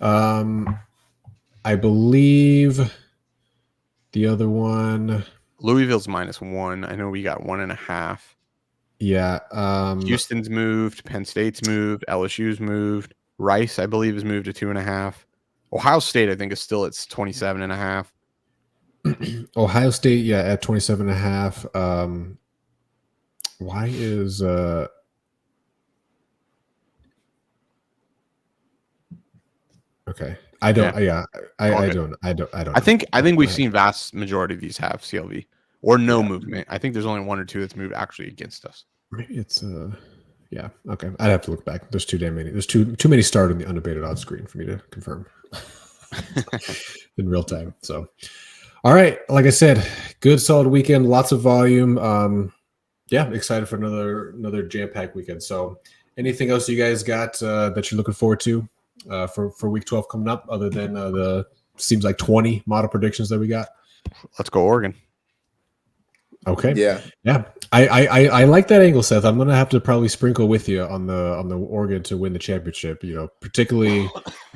I believe the other one. Louisville's -1. I know we got 1.5. Yeah. Houston's moved. Penn State's moved. LSU's moved. Rice, I believe, is moved to 2.5. Ohio State, I think, is still at 27.5. Ohio State, at 27.5. Why is okay? I don't. Yeah, I don't. I think we've seen vast majority of these have CLV or no movement. I think there's only 1 or 2 that's moved actually against us. Maybe it's yeah. Okay, I'd have to look back. There's too many. There's too many starred in the unabated odds screen for me to confirm in real time. So, all right. Like I said, good solid weekend. Lots of volume. yeah, excited for another jam-packed weekend. So anything else you guys got that you're looking forward to for week 12 coming up, other than the seems like 20 model predictions that we got? Let's go Oregon. Okay. Yeah. I like that angle, Seth. I'm gonna have to probably sprinkle with you on the Oregon to win the championship. You know, particularly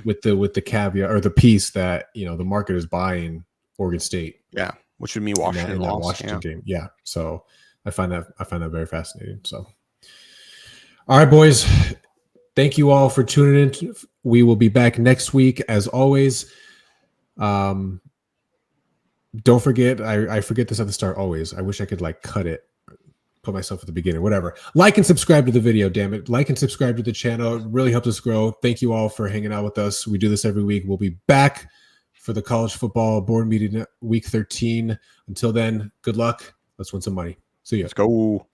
with the caveat or the piece that the market is buying Oregon State. Yeah, which would mean Washington in that lost. Washington game. Yeah. So I find that very fascinating. So, all right, boys. Thank you all for tuning in. We will be back next week as always. Don't forget, I forget this at the start always. I wish I could cut it, put myself at the beginning, whatever. Like and subscribe to the video, damn it. Like and subscribe to the channel. It really helps us grow. Thank you all for hanging out with us. We do this every week. We'll be back for the college football board meeting week 13. Until then, good luck. Let's win some money. See ya. Let's go.